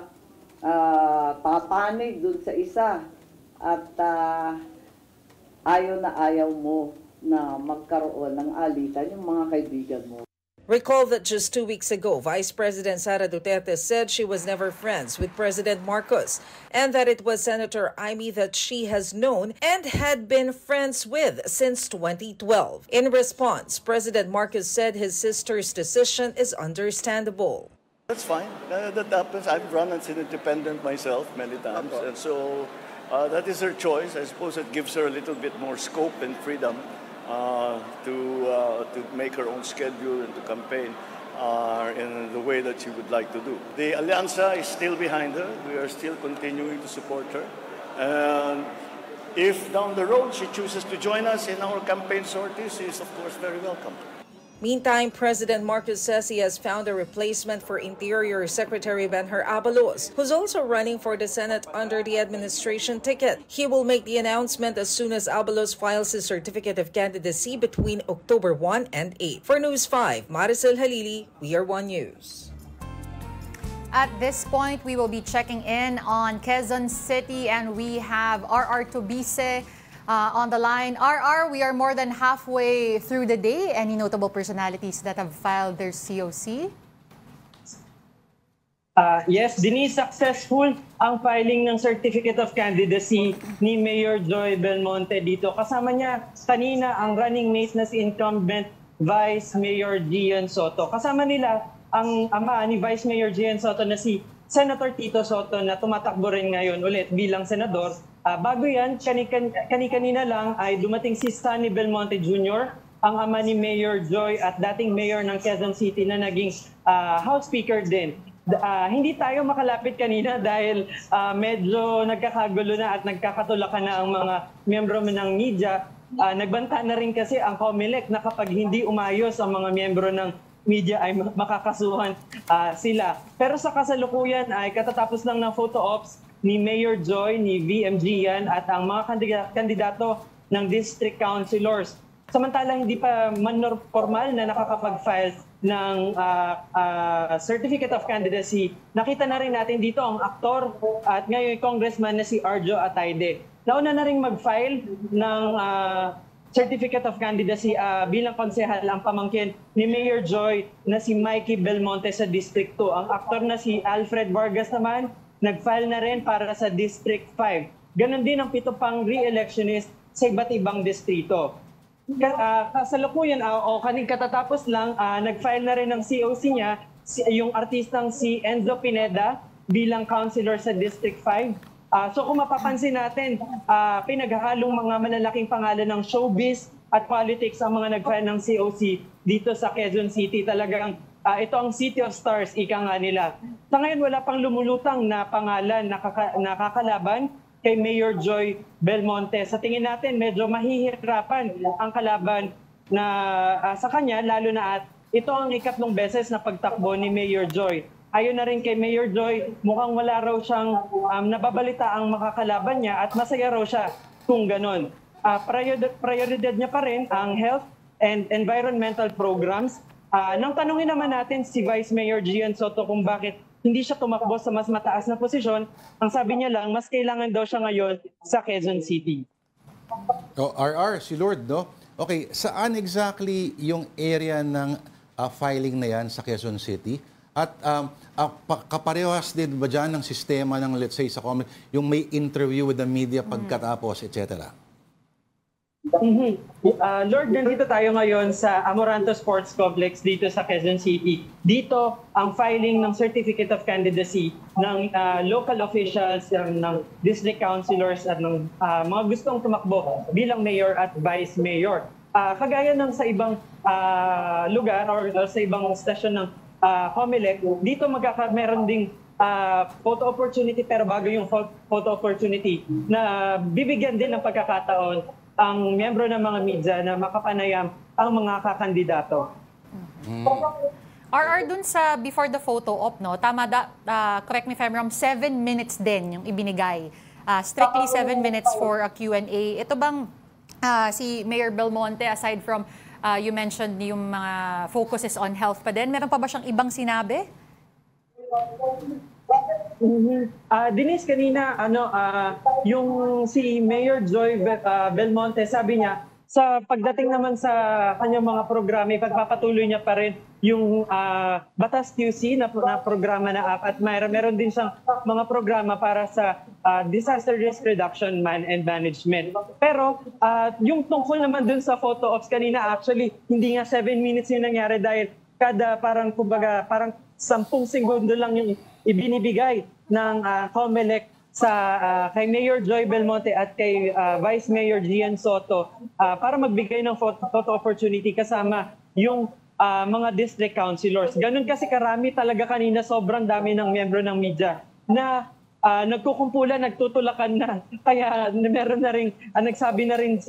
papanig doon sa isa at ayaw na ayaw mo na magkaroon ng alitan yung mga kaibigan mo. Recall that just 2 weeks ago, Vice President Sara Duterte said she was never friends with President Marcos and that it was Senator Amy that she has known and had been friends with since 2012. In response, President Marcos said his sister's decision is understandable. That's fine. That happens. I've run as an independent myself many times. And so that is her choice. I suppose it gives her a little bit more scope and freedom to make her own schedule and to campaign in the way that she would like to do. The Alyansa is still behind her. We are still continuing to support her. And if down the road she chooses to join us in our campaign sorties, she is of course very welcome. Meantime, President Marcos says he has found a replacement for Interior Secretary Benher Abalos, who's also running for the Senate under the administration ticket. He will make the announcement as soon as Abalos files his certificate of candidacy between October 1 and 8. For News 5, Maricel Halili, We Are One News. At this point, we will be checking in on Quezon City and we have RR Tobise on the line. RR, we are more than halfway through the day. Any notable personalities that have filed their COC? Yes, Denise, successful ang filing ng Certificate of Candidacy ni Mayor Joy Belmonte dito. Kasama niya kanina ang running mate na si incumbent Vice Mayor Gian Soto. Kasama nila ang ama ni Vice Mayor Gian Soto na si Senator Tito Soto na tumatakbo rin ngayon ulit bilang senador. Bago yan, kanina lang ay dumating si Sunny Belmonte Jr., ang ama ni Mayor Joy at dating mayor ng Quezon City na naging House Speaker din. Hindi tayo makalapit kanina dahil medyo nagkakagulo na at nagkakatulakan na ang mga miyembro ng media. Nagbanta na rin kasi ang COMELEC na kapag hindi umayos ang mga miyembro ng media ay makakasuhan sila. Pero sa kasalukuyan ay katatapos lang ng photo ops ni Mayor Joy, ni VMG yan at ang mga kandidato ng district councilors. Samantalang hindi pa man formal na nakakapag-file ng Certificate of Candidacy, nakita na rin natin dito ang aktor at ngayon congressman na si Arjo Atayde. Nauna na rin mag-file ng Certificate of Candidacy bilang konsehal ang pamangkin ni Mayor Joy na si Mikey Belmonte sa District 2. Ang aktor na si Alfred Vargas naman, nag-file na rin para sa District 5. Ganon din ang 7 pang re-electionist sa iba't ibang distrito. Kasalukuyan o kaning katatapos lang, nag-file na rin ng COC niya yung artistang si Enzo Pineda bilang councilor sa District 5. So kung mapapansin natin, pinaghahalong mga malalaking pangalan ng showbiz at politics ang mga nag-file ng COC dito sa Quezon City. Talagang ito ang City of Stars, ika nga nila. Sa ngayon wala pang lumulutang na pangalan na nakakalaban kay Mayor Joy Belmonte. Sa tingin natin, medyo mahihirapan ang kalaban na sa kanya, lalo na at ito ang ikatlong beses na pagtakbo ni Mayor Joy. Ayon na rin kay Mayor Joy, mukhang wala raw siyang nababalita ang makakalaban niya at masaya raw siya kung ganon. Prioridad niya pa rin ang health and environmental programs. Nang tanungin naman natin si Vice Mayor Gian Soto kung bakit hindi siya tumakbo sa mas mataas na posisyon, ang sabi niya lang, mas kailangan daw siya ngayon sa Quezon City. RR, si Lord, no? Okay, saan exactly yung area ng filing na yan sa Quezon City? At kaparehas din ba dyan ng sistema ng, let's say, sa comment, yung may interview with the media pagkatapos, etc.? Lord, nandito tayo ngayon sa Amoranto Sports Complex dito sa Quezon City. Dito ang filing ng Certificate of Candidacy ng local officials, ng district councilors at ng mga gustong tumakbo bilang mayor at vice mayor. Kagaya ng sa ibang lugar or sa ibang stasyon ng COMELEC, dito meron ding photo opportunity, pero bago yung photo opportunity na bibigyan din ng pagkakataon ang miyembro ng mga media na makapanayam ang mga kakandidato. RR, dun sa before the photo op, no, tama correct me if I'm wrong, 7 minutes din yung ibinigay. Strictly 7 minutes for a Q&A. Ito bang si Mayor Belmonte, aside from you mentioned yung mga focuses on health pa din, meron pa ba siyang ibang sinabi? Denise, kanina yung si Mayor Joy Belmonte, sabi niya sa pagdating naman sa kanyang mga programa, pagpapatuloy niya pa rin yung Batas QC na programa na app at meron din siyang mga programa para sa disaster risk reduction and management. Pero yung tungkol naman dun sa photo ops kanina, actually hindi nga 7 minutes yung nangyari dahil kada parang 10 segundo lang yung ibinibigay ng COMELEC kay Mayor Joy Belmonte at kay Vice Mayor Gian Soto para magbigay ng photo opportunity kasama yung mga district councilors. Ganun kasi karami talaga kanina, sobrang dami ng miyembro ng media na nagkukumpulan, nagtutulakan na. Kaya meron na rin, nagsabi na rin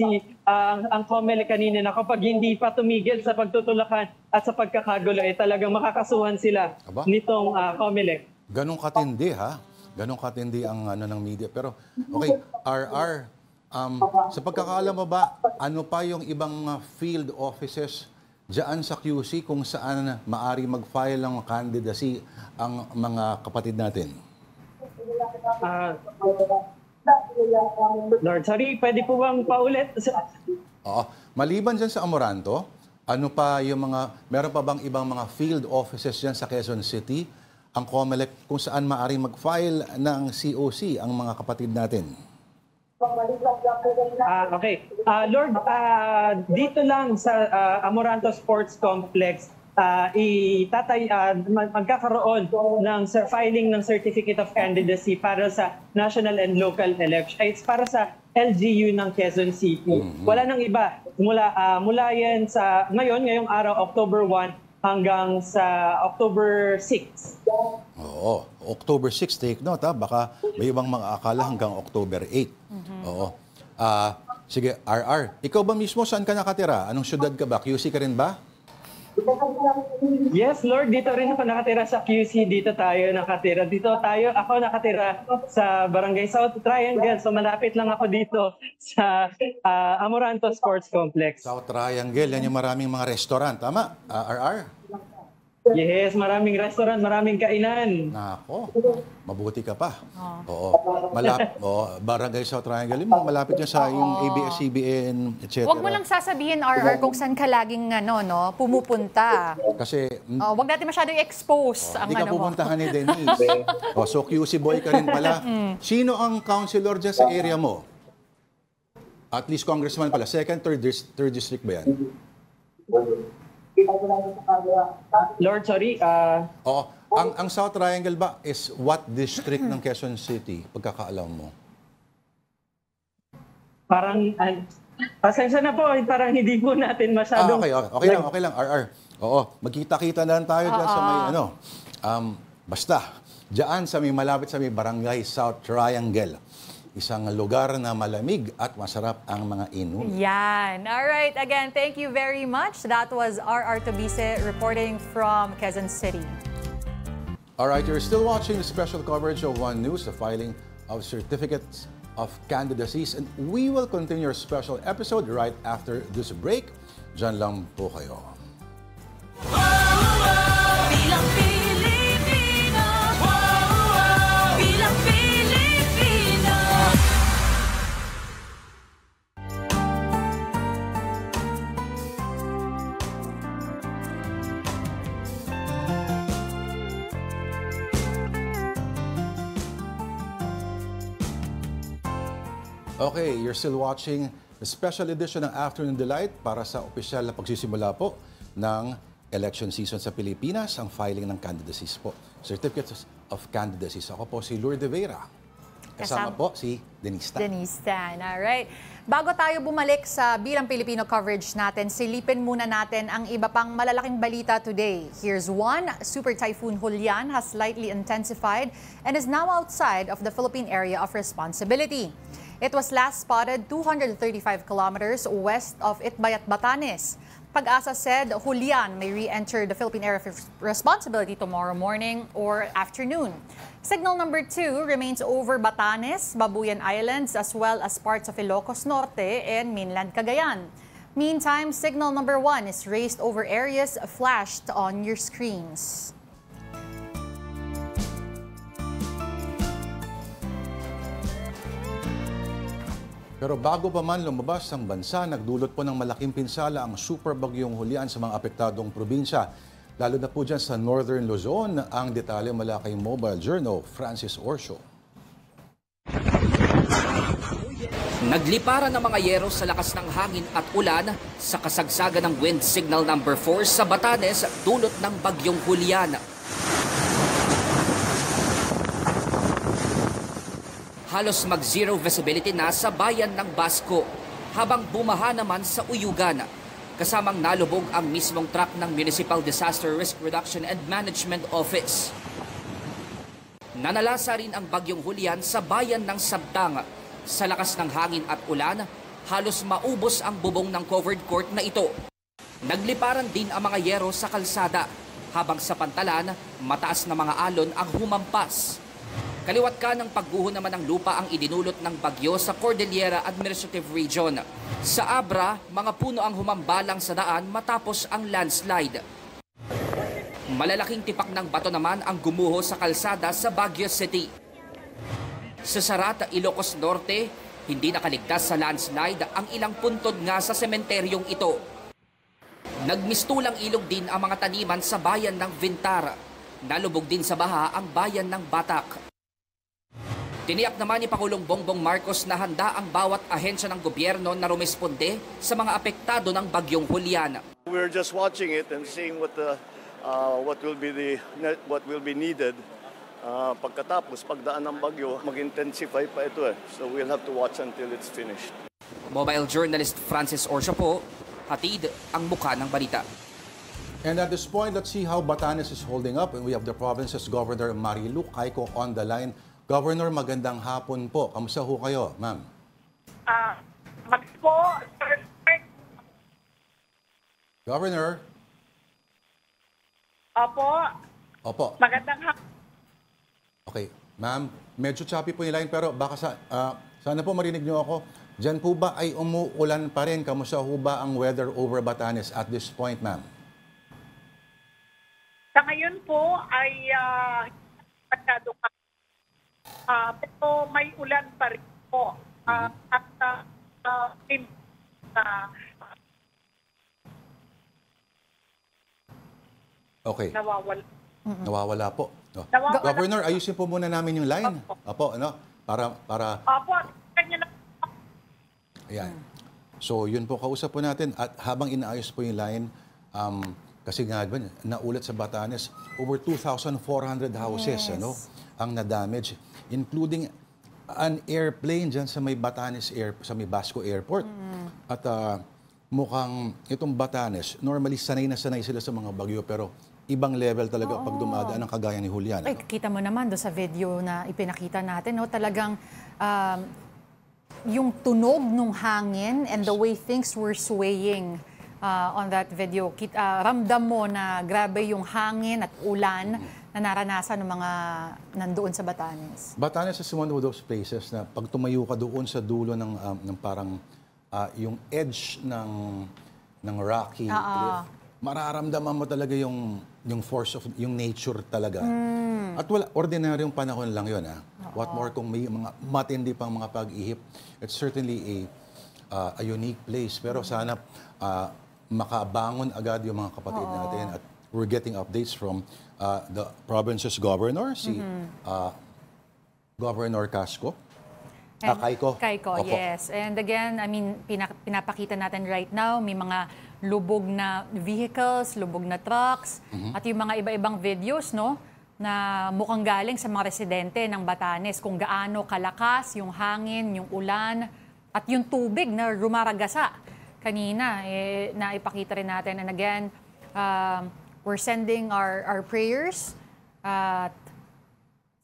ang COMELEC kanina na kapag hindi pa tumigil sa pagtutulakan at sa pagkakagulo, talagang makakasuhan sila nitong COMELEC. Ganong katindi, ha? Ganong katindi ang ng media. Pero, okay, RR, sa pagkakaalam mo ba, ano pa yung ibang field offices dyan sa QC kung saan maari mag-file ng candidacy ang mga kapatid natin? Lord, sorry, pwede po bang paulit? Oo. Maliban dyan sa Amoranto, ano pa yung meron pa bang ibang mga field offices dyan sa Quezon City? ang COMELEC kung saan maaaring mag-file ng COC ang mga kapatid natin? Okay. Lord, dito lang sa Amoranto Sports Complex, magkakaroon ng filing ng Certificate of Candidacy para sa national and local election. It's para sa LGU ng Quezon City. Wala nang iba. Mula yan sa ngayong araw, October 1, hanggang sa October 6. Oo. October 6, take note ha. Baka may ibang mga akala hanggang October 8. Oo. Sige, RR. Ikaw ba mismo saan ka nakatira? Anong syudad ka ba? QC ka rin ba? Yes, Lord. Dito rin ako nakatira sa QC. Dito tayo nakatira. Ako nakatira sa Barangay South Triangle. So malapit lang ako dito sa Amoranto Sports Complex. South Triangle. Yan yung maraming mga restaurant. Tama? RR? Yes, maraming restaurant, maraming kainan. Nako, mabuti ka pa. Oo. Barangay South Triangle, malapit yan sa yung ABS-CBN, etc. Huwag mo lang sasabihin, RR, kung saan ka laging pumupunta. Kasi... Huwag natin masyadong expose ang Hindi ka pupuntahan ni Denise. So QC boy ka rin pala. Sino ang councilor dyan sa area mo? At least congressman pala. Second, third district ba yan? Lord, sorry. Oo. Ang South Triangle ba is what district ng Quezon City? Pagkakaalam mo? Parang, pasensya na po, parang hindi po natin masyadong... Okay lang, RR. Oo, magkita-kita na lang tayo dyan sa may basta, dyan sa may malapit sa may Barangay South Triangle. Isang lugar na malamig at masarap ang mga inumin. Yan. All right. Again, thank you very much. That was RR Tobise reporting from Quezon City. All right, you're still watching the special coverage of One News, the filing of certificates of candidacies. And we will continue our special episode right after this break. Diyan lang po kayo. Bilang Pilipino, bilang Pilipino. Okay, you're still watching the special edition ng Afternoon Delight para sa opisyal na pagsisimula po ng election season sa Pilipinas, ang filing ng candidacies po. Certificates of Candidacies. Ako po si Lourdes Vera. Kasama po si Denise Tan. Denise Tan, alright. Bago tayo bumalik sa Bilang Pilipino coverage natin, silipin muna natin ang iba pang malalaking balita today. Here's one. Super Typhoon Julian has slightly intensified and is now outside of the Philippine area of responsibility. It was last spotted 235 kilometers west of Itbayat, Batanes. Pag-asa said Julian may re-enter the Philippine area of responsibility tomorrow morning or afternoon. Signal number 2 remains over Batanes, Babuyan Islands, as well as parts of Ilocos Norte and mainland Cagayan. Meantime, signal number 1 is raised over areas flashed on your screens. Pero bago pa man lumabas ang bansa, nagdulot po ng malaking pinsala ang super bagyong Julian sa mga apektadong probinsya. Lalo na po dyan sa Northern Luzon, ang detalye mula kay Mobile Journal, Francis Orcio. Nagliparan ng mga yero sa lakas ng hangin at ulan sa kasagsagan ng wind signal number 4 sa Batanes dulot ng bagyong Julian. Halos mag-zero visibility na sa bayan ng Basco, habang bumaha naman sa Uyugan. Kasamang nalubog ang mismong truck ng Municipal Disaster Risk Reduction and Management Office. Nanalasa rin ang bagyong Julian sa bayan ng Sabtang. Sa lakas ng hangin at ulan, halos maubos ang bubong ng covered court na ito. Nagliparan din ang mga yero sa kalsada, habang sa pantalan, mataas na mga alon ang humampas. Kaliwat ka ng pagguho naman ng lupa ang idinulot ng bagyo sa Cordillera Administrative Region. Sa Abra, mga puno ang humambalang sa daan matapos ang landslide. Malalaking tipak ng bato naman ang gumuho sa kalsada sa Baguio City. Sa Sarata, Ilocos Norte, hindi nakaligtas sa landslide ang ilang puntod nga sa sementeryong ito. Nagmistulang ilog din ang mga taniman sa bayan ng Vintara. Nalubog din sa baha ang bayan ng Batak. Tiniyak naman ni Pangulong Bongbong Marcos na handa ang bawat ahensya ng gobyerno na rumisponde sa mga apektado ng bagyong Julian. We're just watching it and seeing what will be needed. Pagkatapos, pagdaan ng bagyo, mag-intensify pa ito. So we'll have to watch until it's finished. Mobile journalist Francis Orsha po, hatid ang mukha ng balita. And at this point, let's see how Batanes is holding up. And we have the province's Governor Marilu Caico on the line. Governor, magandang hapon po. Kamusta ho kayo, ma'am? Governor? Opo. Magandang hapon. Okay. Ma'am, medyo choppy po yung line pero baka sana po marinig niyo ako. Diyan po ba ay umuulan pa rin? Kamusta ho ba ang weather over Batanes at this point, ma'am? Sa ngayon po ay masyado pero may ulan pa rin po. Okay. Nawawala. Nawawala po. No. Nawawala. Governor, ayusin po muna namin yung line. Opo, ano? Para kanya na. Ayan. So, yun po, kausap po natin. At habang inaayos po yung line, kasi nga, naulat sa Batanes, over 2,400 houses ang na-damage, including an airplane dyan sa may Batanes sa may Basco Airport. At mukhang itong Batanes, normally sanay na sanay sila sa mga bagyo, pero ibang level talaga pag dumadaan ang kagaya ni Julian. Ay, kita mo naman doon sa video na ipinakita natin, talagang yung tunog ng hangin and the way things were swaying on that video. Ramdam mo na grabe yung hangin at ulan na naranasan ng mga nandoon sa Batanes. Batanes is one of those places na pag tumayo ka doon sa dulo ng parang yung edge ng rocky cliff, mararamdaman mo talaga yung force of yung nature talaga. At wala ordinaryong panahon lang 'yon, What more kung may mga matindi pang mga pag-ihip. It's certainly a unique place, pero sana makabangon agad yung mga kapatid natin, at we're getting updates from the province's governor, si Governor Casco. Caico. Caico, yes. And again, I mean, pinapakita natin right now, may mga lubog na vehicles, lubog na trucks, at yung mga iba-ibang videos, na mukhang galing sa mga residente ng Batanes, kung gaano kalakas yung hangin, yung ulan, at yung tubig na rumaragasa kanina, na ipakita rin natin. And again, we're sending our prayers at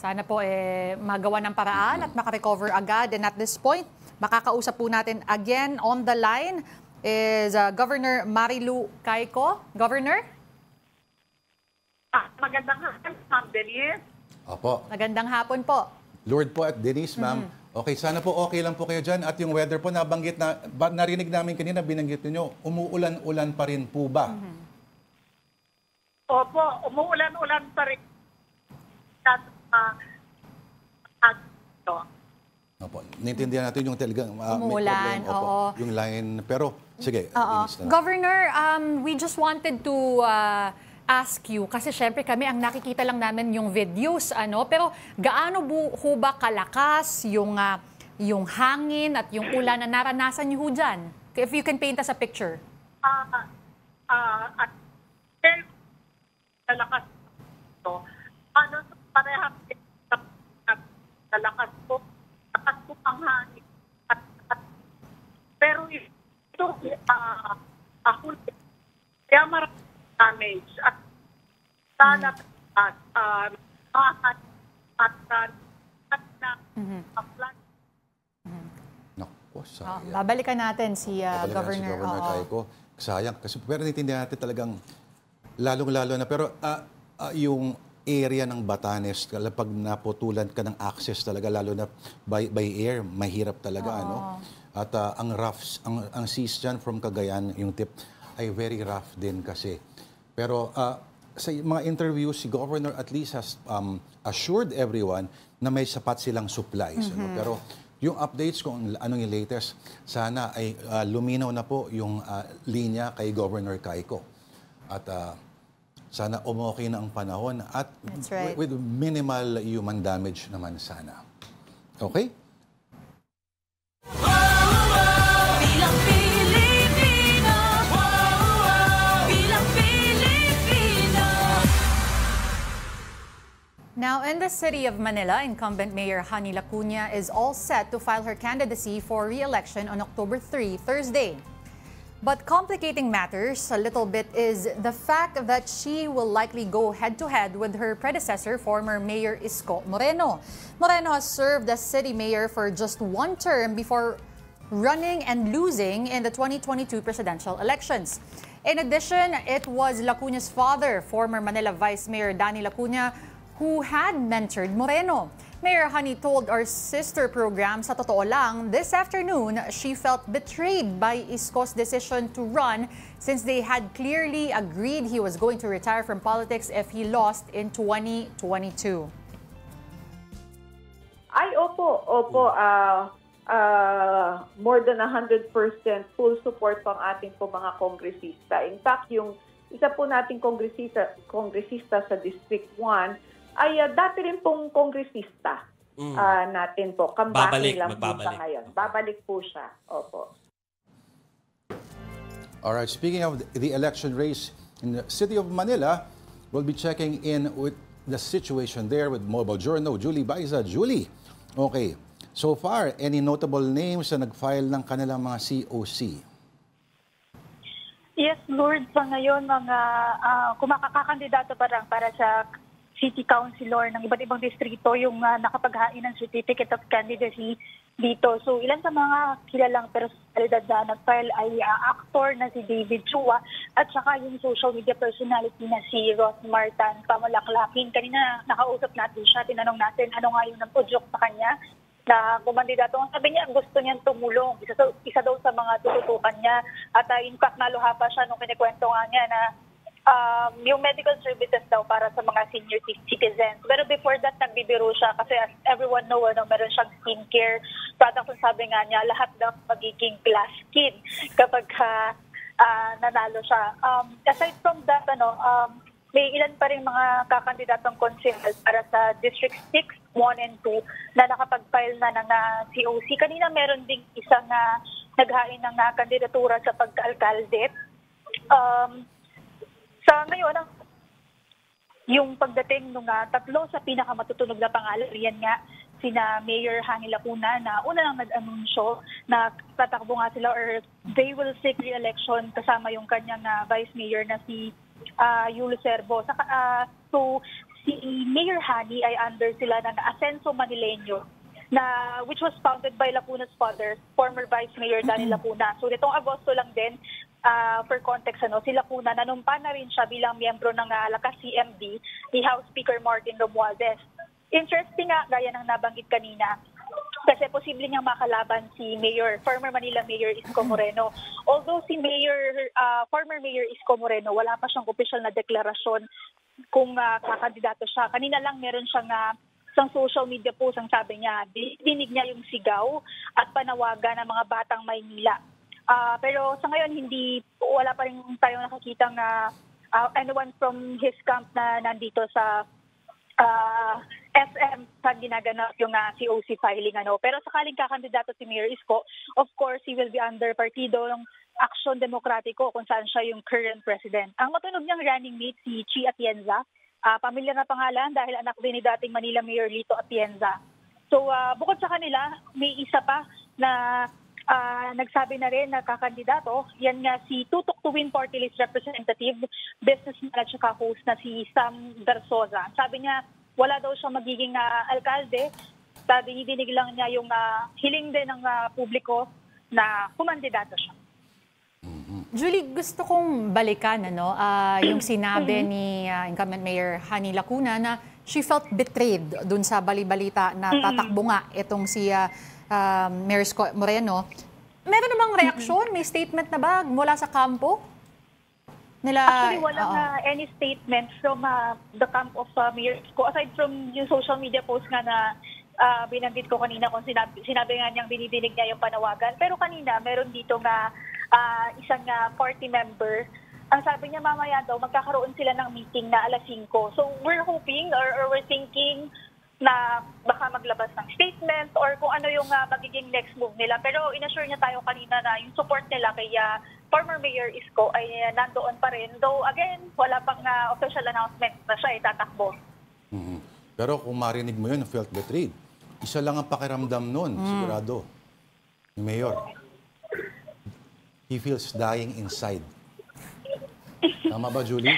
sana po magawa ng paraan at makarecover agad. And at this point, makakausap po natin again on the line is Governor Marilu Caico. Governor? Magandang hapon, Ma'am Denise. Opo. Magandang hapon po. Lord po at Denise, ma'am. Okay, sana po okay lang po kayo dyan. At yung weather po, nabanggit na, narinig namin kanina, binanggit ninyo, umuulan-ulan pa rin po ba? Opo, umuulan-ulan pa rin. Opo, naintindihan natin yung talagang umuulan, oo. Yung line, pero sige. Governor, we just wanted to ask you, kasi syempre kami ang nakikita lang namin yung videos, pero gaano ho ba kalakas yung hangin at yung ulan na naranasan niyo ho dyan? If you can paint us a picture. Kalakas ito. Parehas kalakas po. Lakas po ang hangin. Pero ito, kaya maraming damage at sana Naku, sayang. Babalikan natin si Governor. Si Governor Caico. Sayang. Kasi pero naintindihan natin talagang lalong-lalo na. Pero yung area ng Batanes, pag naputulan ka ng access talaga, lalo na by air, mahirap talaga. At ang seas dyan from Cagayan, yung tip, ay very rough din kasi. Pero sa mga interviews, si Governor at least has assured everyone na may sapat silang supplies. Pero yung updates kung anong yung latest, sana ay luminaw na po yung linya kay Governor Caico. At sana umokay na ang panahon at That's right. with minimal human damage naman sana. Okay? Bilang Pilipino, bilang Pilipino. Now, in the city of Manila, incumbent Mayor Hani Lacuna is all set to file her candidacy for re-election on October 3, Thursday. But complicating matters a little bit is the fact that she will likely go head-to-head with her predecessor, former Mayor Isko Moreno. Moreno has served as city mayor for just one term before running and losing in the 2022 presidential elections. In addition, it was Lacuna's father, former Manila Vice Mayor Danny Lacuna, who had mentored Moreno. Mayor Hani told our sister program, Sa Totoo Lang, this afternoon she felt betrayed by Isko's decision to run since they had clearly agreed he was going to retire from politics if he lost in 2022. Ay, opo. More than 100% full support pang ating po mga kongresista. In fact, yung isa po nating kongresista sa District 1 ay dati rin pong kongresista natin po. Kambahin lang po siya ngayon. Babalik po siya. Opo. All right, speaking of the election race in the city of Manila, we'll be checking in with the situation there with Mobile Journal, Julie Baiza. Julie, okay. So far, any notable names na nag-file ng kanilang mga COC? Yes, Lord, sa ngayon, mga kumakakakandidato para sa city councilor ng iba't ibang distrito yung nakapaghain ng certificate of candidacy dito. So ilan sa mga kilalang personalidad na nag-file ay actor na si David Chua at saka yung social media personality na si Ross Martan Pamulaklakin. Kanina nakausap natin siya, tinanong natin ano nga yung nag-udyok sa kanya na kumandidato. Sabi niya gusto niyang tumulong. Isa daw sa mga tututukan niya at in fact naluha pa siya nung kinikwento nga niya na yung medical services daw para sa mga senior citizens. Pero before that, nagbibiro siya kasi as everyone know, meron siyang skincare products. Ang sabi nga niya, lahat daw magiging glass skin kapag nanalo siya. Aside from that, may ilan pa rin mga kakandidatong konsehal para sa District 6, 1 and 2 na nakapag-file na ng COC. Kanina meron ding isang naghain ng kandidatura sa pagka-alkalde. Sa ngayon, yung pagdating ng tatlo sa pinakamatutunog na pangalan, yan nga, sina Mayor Hani Lacuna na una lang nag-anunsyo na tatakbo nga sila or they will seek re-election kasama yung kanyang Vice Mayor na si Yulo Servo. So, si Mayor Hani ay under sila ng Asenso Manileño na which was founded by Lacuna's father, former Vice Mayor Danny Lacuna. So, nitong Agosto lang din, for context, si Lacuna, nanumpa na rin siya bilang miyembro ng Lakas CMD ni House Speaker Martin Romualdez. Interesting nga, gaya ng nabanggit kanina, kasi posible niyang makalaban si former Manila Mayor Isko Moreno. Although si former Mayor Isko Moreno, wala pa siyang opisyal na deklarasyon kung kakandidato siya. Kanina lang meron siyang isang social media post ang sabi niya, dinig niya yung sigaw at panawagan ng mga batang Maynila. Pero sa ngayon, wala pa rin tayong nakakitang anyone from his camp na nandito sa SM sa ginaganap yung COC filing. Pero sakaling kakandidato si Mayor Isko, of course, he will be under partido ng Aksyon Demokratiko kung saan siya yung current president. Ang matunog niyang running mate si Chi Atienza, pamilyar na pangalan dahil anak din ni dating Manila Mayor Lito Atienza. So bukod sa kanila, may isa pa na nagsabi na rin na kakandidato, yan nga si Tutok Tuwin Party List Representative, businessman at saka host na si Sam Darsoza. Sabi niya, wala daw siya magiging alkalde. Sabi, dinig lang niya yung hiling din ng publiko na kumandidato siya. Julie, gusto kong balikan yung sinabi ni incumbent Mayor Hani Lacuna na she felt betrayed dun sa balibalita na tatakbo nga itong si Mayor Isko Moreno. Meron namang reaksyon? May statement na ba mula sa kampo? Actually, walang any statement from the camp of Mayor Isko. Aside from yung social media post nga na binanggit ko kanina kung sinabi nga niyang binidinig niya yung panawagan. Pero kanina, meron dito nga isang party member Ang sabi niya mamaya daw, magkakaroon sila ng meeting na alas 5. So we're hoping or we're thinking na baka maglabas ng statement or kung ano yung magiging next move nila. Pero inassure niya tayo kanina na yung support nila kay former Mayor Isko ay nandoon pa rin. Though again, wala pang official announcement na siya ay tatakbo. Pero kung marinig mo yun, felt betrayed. Isa lang ang pakiramdam nun, sigurado. Ni Mayor. He feels dying inside. Tama ba, Julie?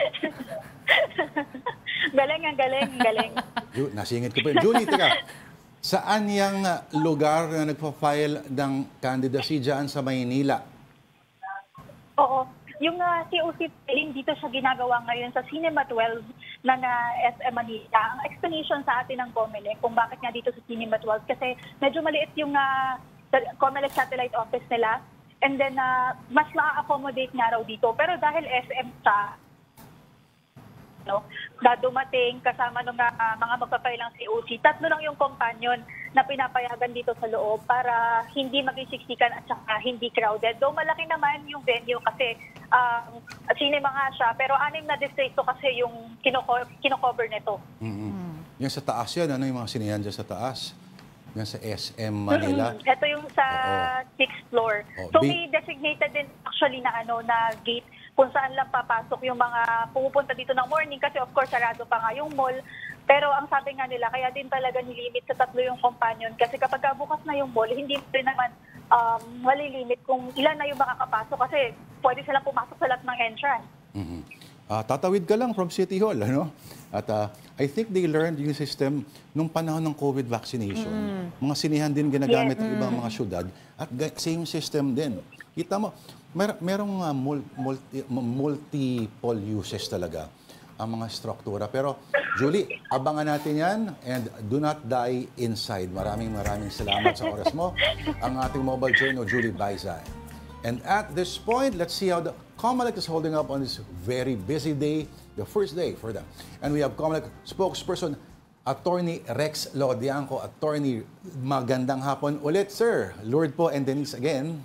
Galing. Nasingit ko pa yun. Julie, teka. Saan yung lugar na nagpa-file ng candidacy dyan sa Maynila? Oo. Yung COC filing dito siya ginagawa ngayon sa Cinema 12 ng SM Manila. Ang explanation sa atin ng COMELEC kung bakit nga dito sa Cinema 12 kasi medyo maliit yung COMELEC satellite office nila and then mas ma-accommodate nga raw dito. Pero dahil SM siya, na dumating kasama ng mga magpapailang COC, 3 lang yung companion na pinapayagan dito sa loob para hindi maging siksikan at saka hindi crowded. Though malaki naman yung venue kasi cinema nga siya, pero 6 na distrito kasi yung kinocover nito. Yan sa taas yan, ano yung mga sinihan dyan sa taas? Yan sa SM Manila? Ito yung sa 6th floor. So may designated din actually na na gate kung saan lang papasok yung mga pumupunta dito ng morning kasi of course sarado pa nga yung mall. Pero ang sabi nga nila, kaya din talaga nilimit sa 3 yung companion kasi kapag bukas na yung mall, hindi rin naman malilimit kung ilan na yung makakapasok kasi pwede silang pumasok sa lahat ng entrance. Tatawid ka lang from City Hall, ano? At I think they learned yung system nung panahon ng COVID vaccination. Mga sinihan din ginagamit ng ibang mga syudad at same system din. Kita mo, merong multiple uses talaga ang mga struktura. Pero Julie, abangan natin yan and do not die inside. Maraming salamat sa oras mo. Ang ating mobile journal, Julie Baizay. And at this point, let's see how the COMELEC is holding up on this very busy day, the first day for them. And we have COMELEC spokesperson, Attorney Rex Lodianco. Attorney, magandang hapon ulit, sir. Lourdes po and Denise again.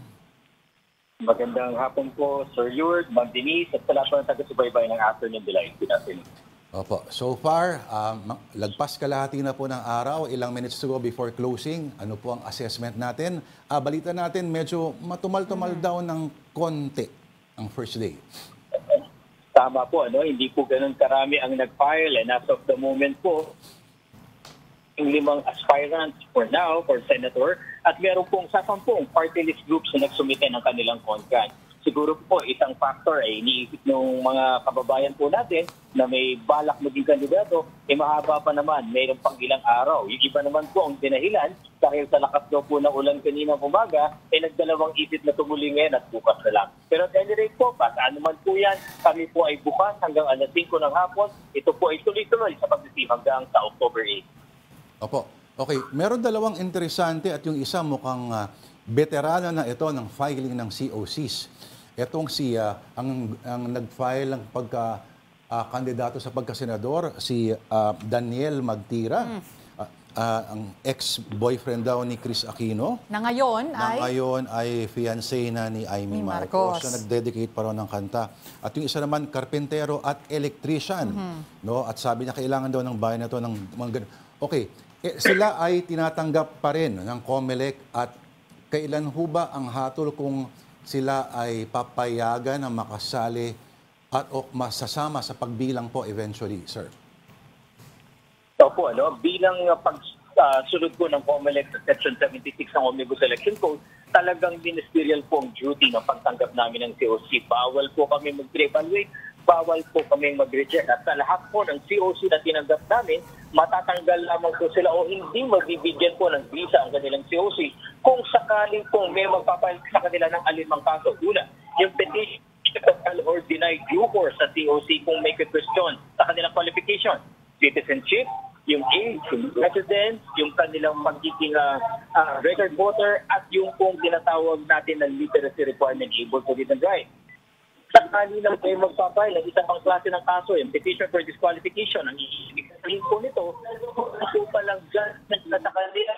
Magandang hapon po, Sir Lourdes, Ma'am Denise, at sa lahat po ng taga-subaybay ng Afternoon Delight. Good afternoon. Opo. So far, lagpas kalahati na po ng araw, ilang minutes to go before closing. Ano po ang assessment natin? Balita natin, medyo matumal-tumal daw ng konti ang first day. Tama po, hindi po ganun karami ang nag-file and as of the moment po, yung 5 aspirants for now, for Senator, at meron pong 10 party list groups na nagsumite ng kanilang contract. Siguro po isang factor ay iniisip ng mga kababayan po natin na may balak maging kandidato, mahaba pa naman, mayroon pang ilang araw. Yung iba naman po ang dinahilan dahil sa lakas daw po ng ulan kaninang umaga, nagdalawang isip na tumuli ngayon at bukas na lang. Pero at any rate po, saan naman po yan, kami po ay bukas hanggang alas 5 ng hapon. Ito po ay tuloy-tuloy sa pagsisim hanggang sa October 8. Opo. Okay, meron dalawang interesante at yung isa mukhang veterano na ito ng filing ng COCs. Itong ang nag-file ng kandidato sa pagkasenador, si Daniel Magtira, ang ex-boyfriend daw ni Chris Aquino. Na ngayon ay fiancé na ni Amy Marcos. So, nag-dedicate pa rin ng kanta. At yung isa naman, karpentero at electrician. No? At sabi niya, kailangan daw ng bayan na ito ng mga ganun. Okay. Sila ay tinatanggap pa rin ng COMELEC at kailan ho ba ang hatol kung sila ay papayagan na makasali at masasama sa pagbilang po eventually, sir? Opo, bilang pagsunod po ng COMELEC sa Section 76 ng Omnibus Election Code, talagang ministerial po ang duty ng pagtanggap namin ng COC. Bawal po kami mag-evaluate, bawal po kami mag-reject. At sa lahat po ng COC na tinanggap namin, matatanggal lamang po sila o hindi magbibigyan po ng visa ang kanilang COC kung sakaling po may magpapalit sa kanila ng alinmang kaso. Una, yung petition or denied due course sa COC kung may question sa kanilang qualification, citizenship, yung age, yung residence, yung kanilang magiging record voter, at yung pong tinatawag natin ng literacy requirement, able to read and write. Sakali lang kayo magpapay ng isang pang klase ng kaso, yung petition for disqualification, ang ibig sabihin po nito, kung pa lang dyan na sa kanila,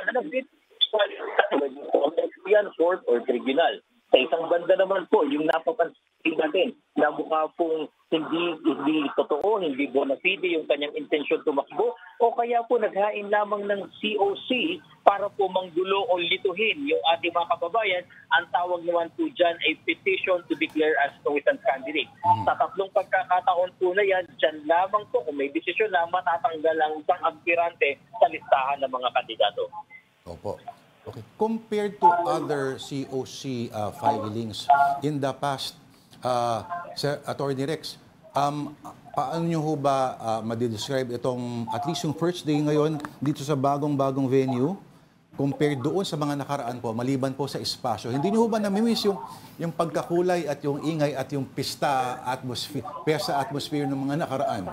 yan, court or tribunal. Sa isang banda naman po, yung napapansin natin, na mukha pong hindi totoo, hindi bona fide yung kanyang intensyon tumakbo, o kaya po naghain lamang ng COC para po manggulo o lituhin yung ating mga kababayan. Ang tawag naman po dyan ay petition to declare as no-witness candidate. Sa tatlong pagkakataon po na yan, dyan lamang po kung may desisyon na matatanggal ang isang aspirante sa listahan ng mga kandidato. Opo. Okay. Compared to other COC filings in the past, Sir Attorney Rex, paano nyo ho ba madidescribe itong, at least yung first day ngayon, dito sa bagong-bagong venue, compared doon sa mga nakaraan po, maliban po sa espasyo? Hindi nyo ho ba namimiss yung pagkakulay at yung ingay at yung pista atmosphere ng mga nakaraan?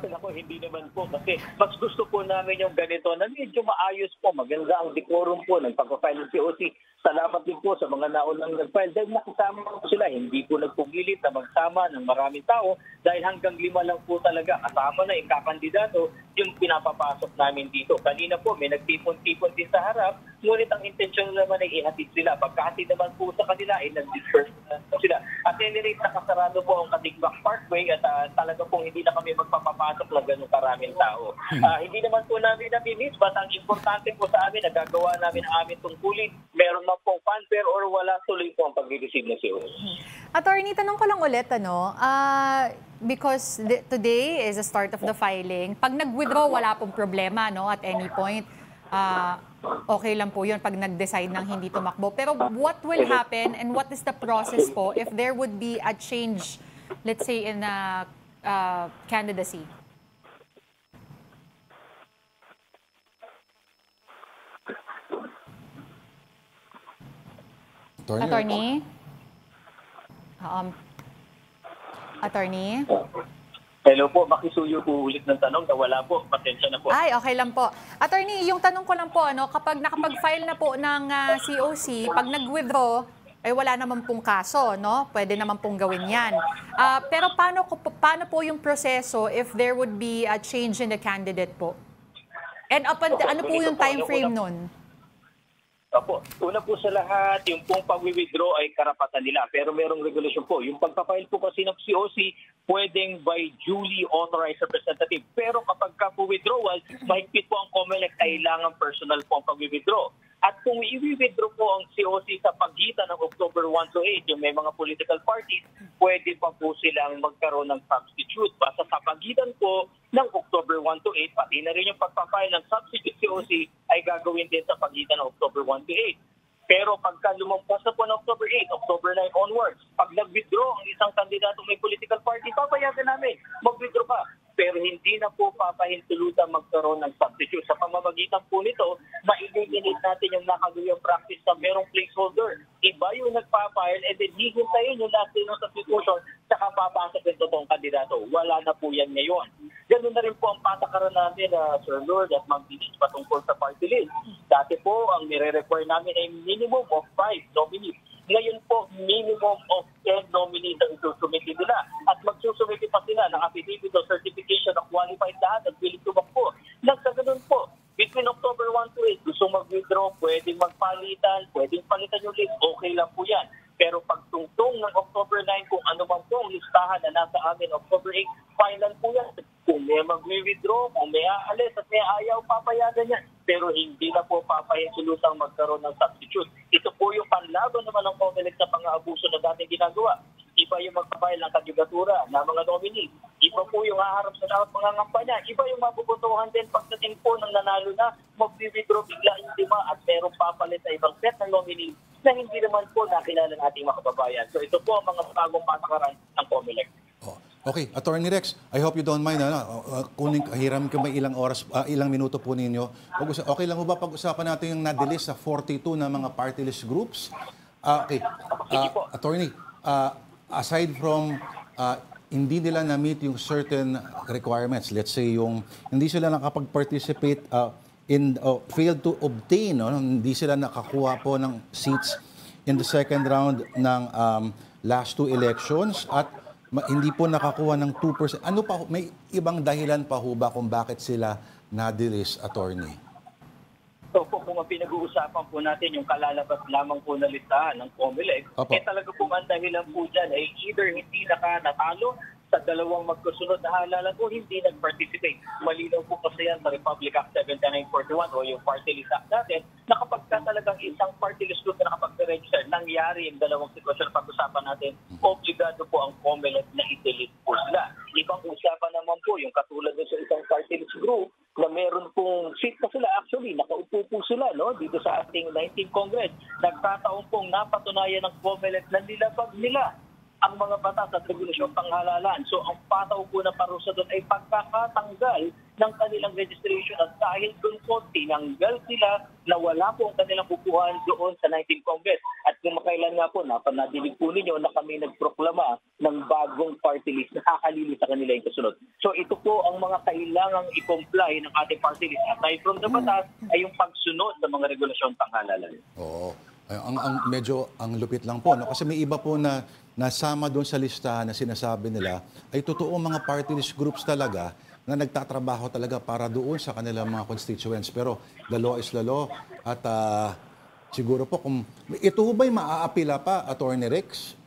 Ako, hindi naman po kasi mas gusto po namin yung ganito na medyo maayos po, maganda ang decorum po ng pagpapile ng COC. Salamat din po sa mga naunang nag-file dahil nakisama po sila. Hindi po nagpugilit na magsama ng maraming tao dahil hanggang 5 lang po talaga kasama na ikakandidato yung pinapapasok namin dito. Kanina po may nagtipon-tipon din sa harap, ngunit ang intensyon naman ay ihatid sila. Pagkahatid naman po sa kanila ay nag-disperse na sila. At any rate, nakasarado po ang Katigbak Parkway at talaga pong hindi na kami magpapapasok na ganun karaming tao. Hindi naman po namin nabimiss, basta ang importante po sa amin, nagagawa namin ang aming tungkulin. Meron man pong fanfare or wala, tuloy po ang pag-receive na COC. Attorney, tanong ko lang ulit, because today is the start of the filing. Pag nag-withdraw, wala pong problema, no, at any point. Okay lang po yun pag nag-decide ng hindi tumakbo. Pero what will happen and what is the process po if there would be a change, let's say, in candidacy? Attorney? Attorney? Hello po, makisuyo po ulit ng tanong na wala po, pasensya na po. Ay, okay lang po. Attorney, yung tanong ko lang po, kapag nakapag-file na po ng COC, pag nag-withdraw, ay wala naman pong kaso, no? Pwede naman pong gawin yan. Pero paano po yung proseso if there would be a change in the candidate po? And ano po yung time frame nun? Opo. Una po sa lahat, yung pong pag-withdraw ay karapatan nila. Pero merong regulation po. Yung pagpa-file po kasi ng COC, pwedeng by duly authorized representative. Pero kapag ka-withdrawal, mahigpit po ang COMELEC, kailangan personal po ang pag-withdraw. At kung i-withdraw po ang COC sa pagitan ng October 1 to 8, yung may mga political parties, pwede pa po silang magkaroon ng substitute. Basta sa pagitan po ng October 1 to 8, pati na rin yung pagpapile ng substitute COC ay gagawin din sa pagitan ng October 1 to 8. Pero pagka lumampas na po ng October 8, October 9 onwards, pag nag-withdraw ang isang kandidato may political party, papayagan namin, mag-withdraw pa. Pero hindi na po papahintulutan magkaroon ng substitute. Sa pamamagitan po nito, ma-eliminate natin yung nakagawang practice na merong placeholder. Iba yung nagpapile and then hihintayin yung last day ng substitution saka papasok yung totoong kandidato. Wala na po yan ngayon. Ganun na rin po ang patakaran namin, Sir Lord, at mag-dinis patungkol sa party list. Dati po, ang nire-require namin ay minimum of 5 nominees. Ngayon po, minimum of 10 nominees ang isusumiti nila. At magsusumiti pa sila ng affidavit o certification na qualified lahat at willing tumakbo. Sa ganun po, between October 1 to 8, gusto mag-withdraw, pwedeng magpalitan, pwedeng palitan yung list, okay lang po yan. Pero pagtungtong ng October 9, kung ano man po ang listahan na nasa amin October 8, final po yan. Kung may mag-withdraw, kung may aalis at may ayaw, papayagan yan. Pero hindi na po papahinsulutang magkaroon ng substitute. Ito po yung panlaban naman ng COMELEC sa pang-aabuso na dating ginagawa. Iba yung magpapile ng kandidatura ng mga nominee. Iba po yung haharap sa dapat mga kampanya. Iba yung mabubutuhan din pagdating po ng nanalo na mag-withdraw bigla yung 5 at merong papalit sa ibang set ng nominee na hindi naman po nakilala ng ating mga kababayan. So ito po ang mga bagong patakaran ng COMELEC. Okay, Attorney Rex, I hope you don't mind. Hiram ko may ilang minuto po ninyo. Okay lang mo ba pag-usapan natin yung na-delist sa 42 na mga party list groups? Okay, Attorney, aside from hindi nila na-meet yung certain requirements, let's say yung hindi sila nakapag-participate failed to obtain, hindi sila nakakuha po ng seats in the second round ng last 2 elections at hindi po nakakuha ng 2%. Ano pa, may ibang dahilan pa ho ba kung bakit sila na-delist, Attorney? So po, kung ang pinag-uusapan po natin, yung kalalabas lamang po na listahan ng COMELEC, Opo. talaga po ang dahilan po dyan ay either hindi natalo sa dalawang magkasunod na halalan o hindi nag-participate. Malinaw po kasi yan sa Republic Act 7941 o yung party list act natin na kapag ka talagang isang party list group na nakapag-register, nangyari yung dalawang sitwasyon na pag-usapan natin, obligado po ang COMELEC na i-delete po sila. Ibang usapan naman po yung katulad sa isang party list group na meron pong seat na sila, actually nakaupo po sila dito sa ating 19th Congress. Nagkataon pong napatunayan ng COMELEC na nilabag nila ang mga batas at regulasyon panghalalan. So ang pataw po na parusa doon ay pagkakatanggal ng kanilang registration at dahil doon po tinanggal sila na wala po ang kanilang kukuhan doon sa 19th Congress. At kung makailan nga po, napanadinig po ninyo na kami nagproklama ng bagong party list na kakalili sa kanila yung kasunod. So ito po ang mga kailangang i-comply ng ating party list. Aside from the batas ay yung pagsunod ng mga regulasyon panghalalan. Oo. Medyo ang lupit lang po, no? Kasi may iba po na nasama doon sa listahan na sinasabi nila ay totoo mga party list groups talaga na nagtatrabaho talaga para doon sa kanilang mga constituents. Pero the law is the law at siguro po kung ito ba'y maaapila pa, Attorney Rex?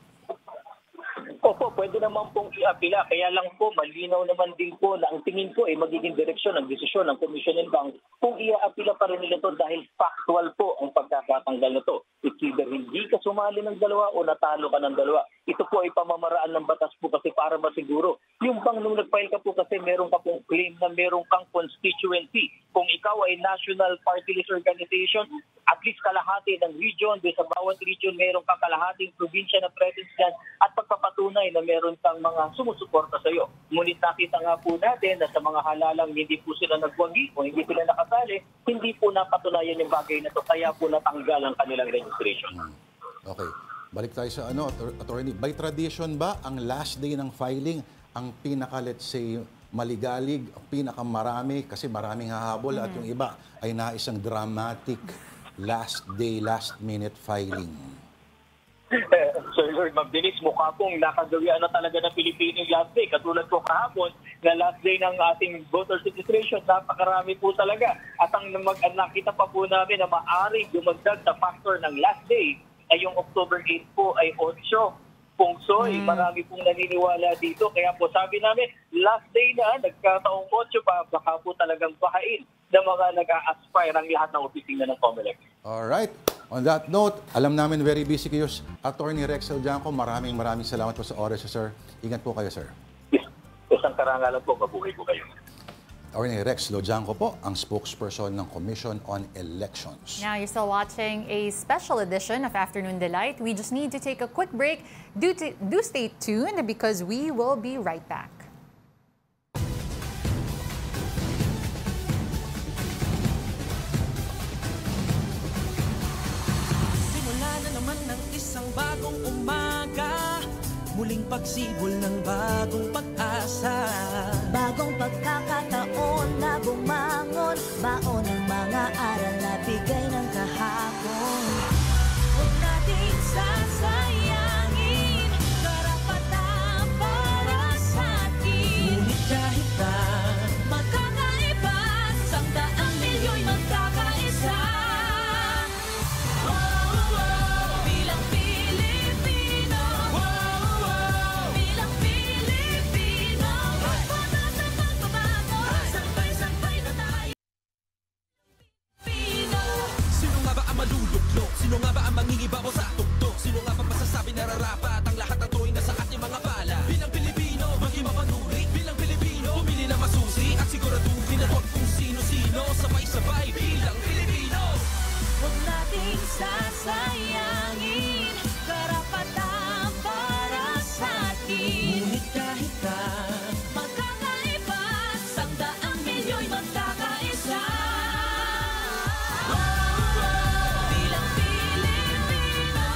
Opo, pwede naman pong i-apila. Kaya lang po, malinaw naman din po na ang tingin ko ay magiging direksyon ng desisyon ng Commission and Bank kung i-apila pa rin nila ito dahil factual po ang pagkakatanggal na ito. It's either hindi ka sumali ng dalawa o natalo ka ng dalawa. Ito po ay pamamaraan ng batas po kasi para masiguro. Yung bang nung nag-file ka po kasi meron ka pong claim na meron kang constituency. Kung ikaw ay National Party List Organization, at least kalahati ng region, sa bawat region meron kang kalahating probinsya na presence dyan at pagpapatunay na meron kang mga sumusuporta sa iyo. Ngunit nakita nga po natin na sa mga halalang hindi po sila nagwagi o hindi sila nakasali, hindi po napatunayan yung bagay na to kaya po natanggal ang kanilang registration. Okay. Balik tayo sa Attorney. By tradition ba, ang last day ng filing, ang pinaka, let's say, maligalig, pinakamarami, kasi maraming hahabol at yung iba ay naisang dramatic last day, last minute filing? Sir Ma'am Denise, mukha pong nakagawian na talaga ng Pilipino yung last day. Katulad po kahapon, na last day ng ating voter registration, napakarami po talaga. At ang nakita pa po namin na maaaring dumagdag sa factor ng last day ay yung October 8 po ay 8 pungsoy. Marami pong naniniwala dito. Kaya po sabi namin, last day na, nagkataong 8 pa, baka po talagang bahain na mga nag-a-aspire ang lahat ng opisina ng COMELEC. Alright. On that note, alam namin very busy kayo. Attorney Rex Lodianco, maraming salamat po sa oras, sir. Ingat po kayo, sir. Isang karangalan po, mabuhay po kayo. Attorney Rex Lodianco po, ang spokesperson ng Commission on Elections. Now you're still watching a special edition of Afternoon Delight. We just need to take a quick break. Do stay tuned because we will be right back. Simula na naman ng isang bagong umaga, muling pagsibol ng bagong pag-asa. Bagong pagkakataon na bumangon, baon ng mga aral na bigay ng kahapon. Huwag nating sasayangin, karapatan para sa atin. Ngunit kahit na magkakaiba, 100 milyo'y magkakaisa. Bilang Pilipino, bilang Pilipino, magbatas at magbabago, sabay-sabay na tayo. Sino nga ba ang maluluklok? Sino nga ba ang mangingibabaw sa tuktok? Sino nga ba masasabi nararapat ang lahat ng tuwing na sa ating mga bala? Bilang Pilipino, maging mapanuri. Bilang Pilipino, pumili na masusi at siguraduhin na huwag kung sino-sino. Sabay-sabay bilang Pilipino. Huwag nating sasayangin, karapatan para sa atin. Ngunit kahit na magkakaiba, 100 milyo'y magkakaisa. Bilang Pilipino,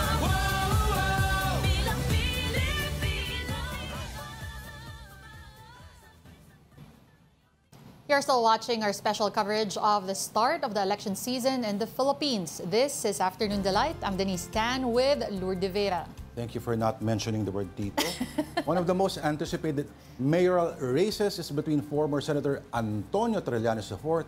bilang Pilipino. You're still watching our special coverage of the start of the election season in the Philippines. This is Afternoon Delight. I'm Denise Tan with Lourdes Vera. Thank you for not mentioning the word Tito. One of the most anticipated mayoral races is between former Senator Antonio Trillanes IV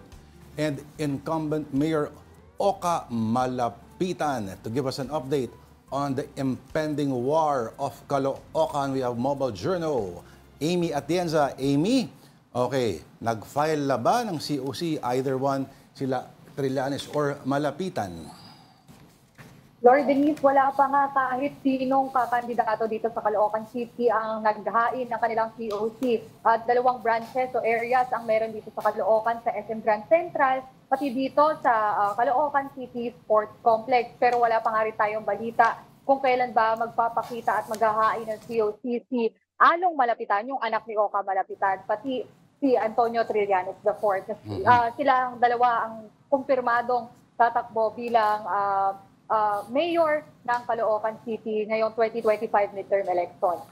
and incumbent Mayor Oka Malapitan to give us an update on the impending war of Caloocan. We have Mobile Journal, Amy Atienza. Amy, okay, nag-file na ba ng COC, either one, sila Trillanes or Malapitan? Lord Denise, wala pa nga kahit sinong kakandidato dito sa Caloocan City ang naghain ng kanilang COC. At 2 branches o areas ang meron dito sa Caloocan, sa SM Grand Central, pati dito sa Caloocan City Sports Complex. Pero wala pa nga rin tayong balita kung kailan ba magpapakita at maghahain ng COC si Along Malapitan, yung anak ni Oka Malapitan, pati si Antonio Trillanes IV. Sila ang dalawa ang kumpirmadong tatakbo bilang mayor ng Caloocan City ngayong 2025 midterm election.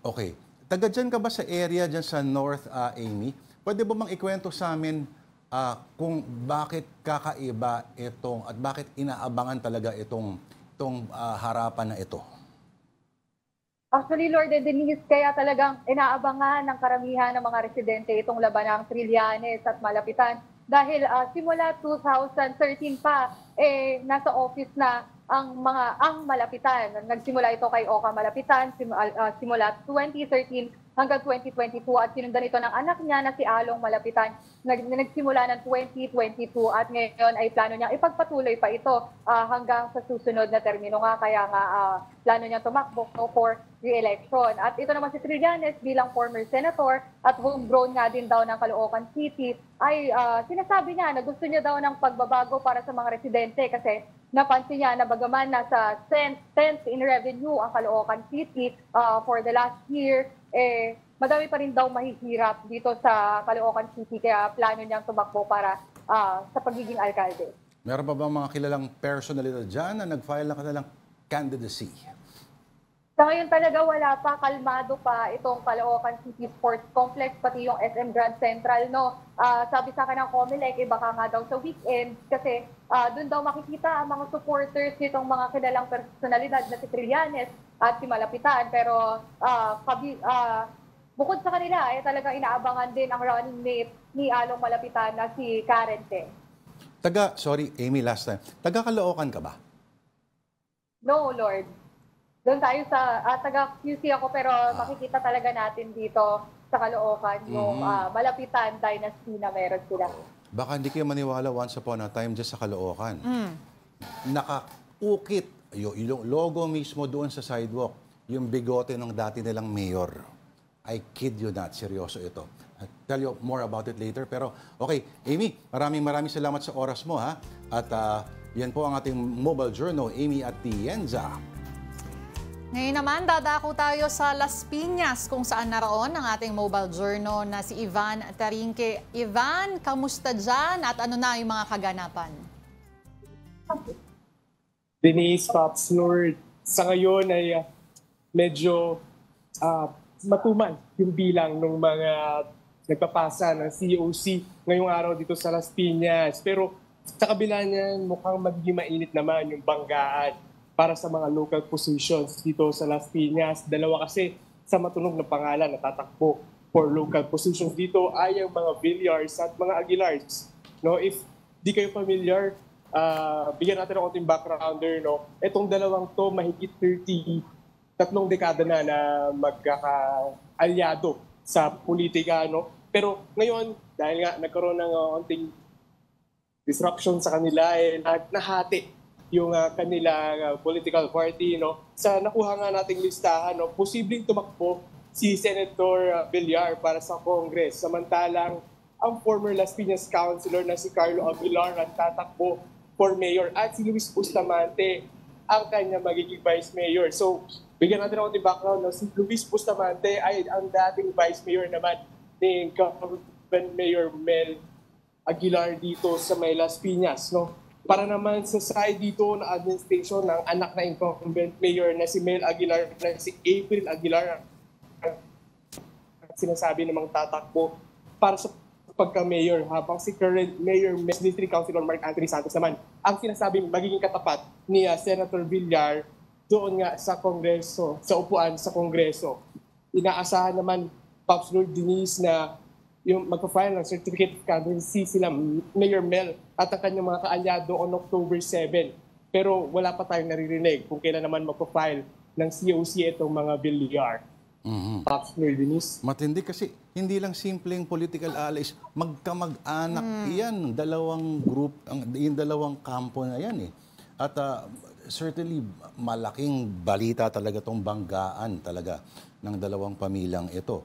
Okay. Taga dyan ka ba sa area dyan sa North, Amy? Pwede ba bang ikwento sa amin kung bakit kakaiba itong at bakit inaabangan talaga itong harapan na ito? Actually, Lord Denise, kaya talagang inaabangan ng karamihan ng mga residente itong laban ng Trillanes at Malapitan. Dahil simula 2013 pa, nasa office na ang Malapitan. Nagsimula ito kay Oka Malapitan simula 2013 hanggang 2022 at sinundan ito ng anak niya na si Along Malapitan. Nagsimula ng 2022 at ngayon ay plano niya ipagpatuloy pa ito hanggang sa susunod na termino nga. Kaya nga plano niya tumakbo for re-election. At ito naman si Trillanes bilang former senator at homegrown nga din daw ng Caloocan City ay sinasabi niya na gusto niya daw ng pagbabago para sa mga residente kasi napansin niya na bagaman nasa 10th in revenue ang Caloocan City for the last year, madami pa rin daw mahihirap dito sa Caloocan City kaya plano niyang tumakbo para sa pagiging alkalde. Meron pa ba mga kilalang personalidad dyan na nag-file ng kanilang candidacy? Sa ngayon talaga wala pa, kalmado pa itong Caloocan City Sports Complex, pati yung SM Grand Central. No? Sabi sa akin ng Comelec, baka nga daw sa weekend kasi doon daw makikita ang mga supporters nitong mga kilalang personalidad na si Trillanes at si Malapitan. Pero bukod sa kanila, talagang inaabangan din ang running mate ni Along Malapitan na si Karen Te. Sorry Amy, last time. Taga Caloocan ka ba? No, Lord. Doon tayo sa taga QC ako pero makikita talaga natin dito sa Caloocan yung Malapitan dynasty na meron sila. Baka hindi kayo maniwala once upon a time dyan sa Caloocan. Nakaukit yung logo mismo doon sa sidewalk, yung bigote ng dati nilang mayor. I kid you not, seryoso ito. I'll tell you more about it later. Pero okay, Amy, maraming salamat sa oras mo ha. At yan po ang ating Mobile Journal, Amy Atienza. Ngayon naman, dadako tayo sa Las Piñas kung saan naroon ang ating Mobile Journal na si Ivan Tarinque. Ivan, kamusta dyan at ano na yung mga kaganapan? Denise, Pops Lord, sa ngayon ay medyo matumal yung bilang ng mga nagpapasa ng COC ngayong araw dito sa Las Piñas. Pero sa kabila niyan, mukhang magiging mainit naman yung banggaan para sa mga local positions dito sa Las Piñas. Dalawa kasi sa matunog na pangalan na tatakbo for local positions dito ay ang mga Villars at mga Aguilars. No, if di kayo familiar, bigyan natin ng konting backgrounder. No? Itong dalawang to, mahigit 3 dekada na magkaka-alyado sa politika. No? Pero ngayon, dahil nga nagkaroon ng konting disruption sa kanila, nahati yung kanilang political party. No? Sa nakuha nga nating listahan, no, posibleng tumakbo si Senator Villar para sa Congress. Samantalang ang former Las Piñas Councilor na si Carlo Aguilar ang tatakbo for mayor at si Luis Bustamante ang kanya magiging vice mayor. So, bigyan natin ako ng background. No? Si Luis Bustamante ay ang dating vice mayor naman ni Government Mayor Mel Aguilar dito sa may Las Piñas. No? Para naman sa side dito na administration ng anak na incumbent mayor na si Mel Aguilar na si April Aguilar sinasabi namang tatakbo para sa pagka-mayor, habang si current Mayor District Councilor Mark Anthony Santos naman ang sinasabing magiging katapat ni Senator Villar doon nga sa Kongreso, sa upuan sa Kongreso. Inaasahan naman, Pops Lord Denise, na yung magpa-file ng certificate of candidacy sila, Mayor Mel at ang kanyang mga kaalyado on October 7. Pero wala pa tayong naririnig kung kailan naman magpa-file ng COC itong mga Villar. Pops, Mayor Denise. Matindi kasi hindi lang simpleng political allies, magkamag-anak yan, dalawang group, yung dalawang kampo na yan eh. At certainly malaking balita talaga tong banggaan talaga ng dalawang pamilyang ito.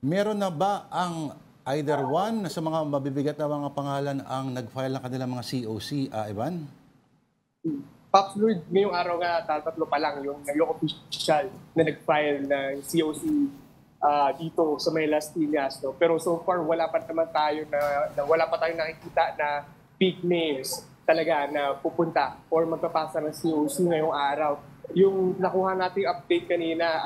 Meron na ba ang either one sa mga mabibigat na mga pangalan ang nag-file ng kanilang mga COC, Evan? Pops Lord, ngayong araw nga, tatlo pa lang yung official na nag-file ng COC dito sa may Las Piñas. No? Pero so far, wala pa tayong nakikita na big names talaga na pupunta or magpapasa ng COC ngayong araw. Yung nakuha nating update kanina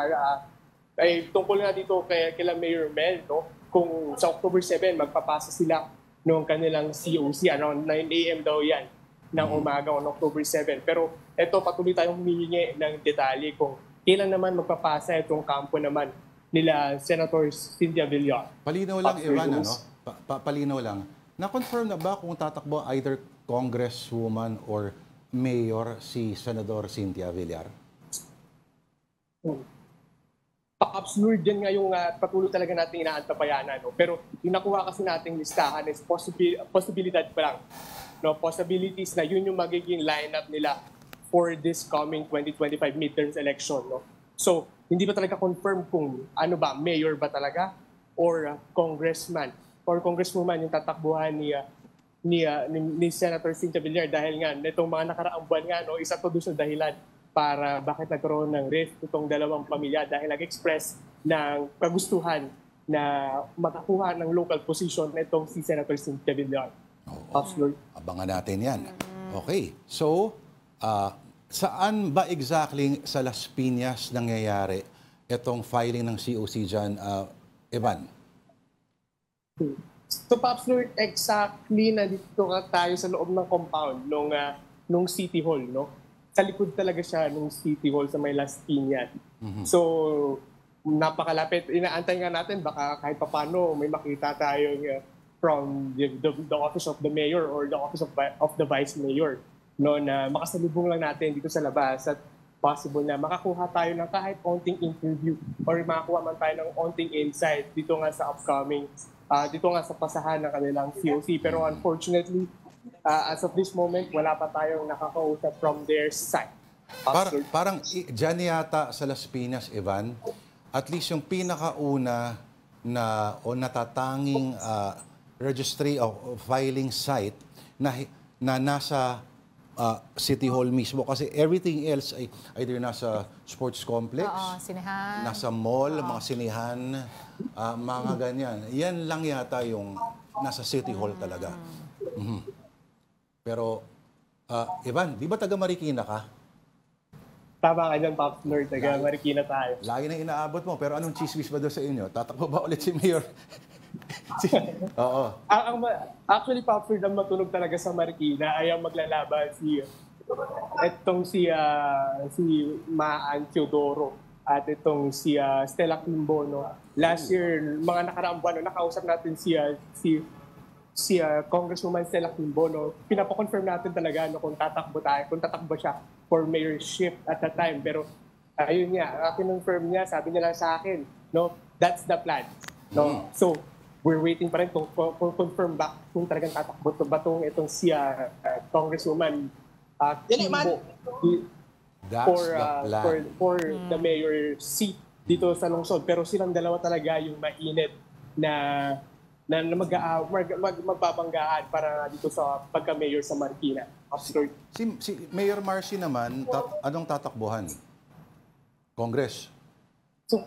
ay tungkol nga dito kila Mayor Mel, no? Kung sa October 7 magpapasa sila ng kanilang COC, around 9 a.m. daw yan ng umaga on October 7. Pero eto, patuloy tayong humihingi ng detalye kung kailan naman magpapasa itong kampo naman nila Senator Cynthia Villar. Palinaw lang, Evan, ano? Palinaw lang. Na-confirm na ba kung tatakbo either Congresswoman or Mayor si Senador Cynthia Villar? Pops Lord, yan nga yung patuloy talaga natin inaantabayanan. No? Pero yung nakuha kasi nating listahan is posibilidad pa lang. No? Possibilities na yun yung magiging lineup nila for this coming 2025 midterms election. No? So, hindi pa talaga confirm kung ano ba, mayor ba talaga or congressman or congresswoman yung tatakbuhan ni Senator Cynthia Villar dahil nga nitong mga nakaraang buwan nga, no, isa to doon sa dahilan para bakit nagkaroon ng rift itong dalawang pamilya dahil nag-express ng kagustuhan na makakuha ng local position na itong si Senator Cynthia Villar. Abangan natin yan. Okay. So, saan ba exactly sa Las Piñas nangyayari itong filing ng COC dyan, Evan? So, Pops Lord, exactly na dito tayo sa loob ng compound nung City Hall, no? Sa likod talaga siya nung City Hall sa may Las Piñas. So, napakalapit. Inaantay nga natin, baka kahit papano may makita tayo from the office of the mayor or the office of the vice mayor, no, na makasalubong lang natin dito sa labas at possible na makakuha tayo ng kahit onting interview or makakuha man tayo ng onting insight dito nga sa upcoming, dito nga sa pasahan ng kanilang COC. Pero unfortunately, as of this moment, wala pa tayong nakakausap from their side. Parang dyan yata sa Las Piñas, Evan, at least yung pinakauna o natatanging registry of filing site na nasa City Hall mismo. Kasi everything else ay either nasa sports complex, sinihan, nasa mall, mga sinihan, mga ganyan. Yan lang yata yung nasa City Hall talaga. Pero, Evan, di ba taga Marikina ka? Tama ka dyan, Pops Lord. Taga Marikina tayo. Lagi na inaabot mo. Pero anong chismis ba doon sa inyo? Tatakbo ba ulit si Mayor? Oo. Actually, Pops Lord, ang matunog talaga sa Marikina ay ang maglalaban si Maan Teodoro at itong si Stella Kimbo. No? Last year, mga nakaraang buwan, nakausap natin si Congresswoman Stella Kimbo, no, pinapakonfirm natin talaga no, kung tatakbo siya for mayorship at that time. Pero ayun nga, kinonfirm niya, sabi niya lang sa akin, no, that's the plan. No? So, we're waiting pa rin kung confirm back kung talagang tatakbo ba itong si Congresswoman Kimbo for the mayor seat dito sa lungsod. Pero silang dalawa talaga yung mainit na magbabanggaan para dito sa pagka-mayor sa Marikina. Si Mayor Marcy naman, anong tatakbuhan? Congress? So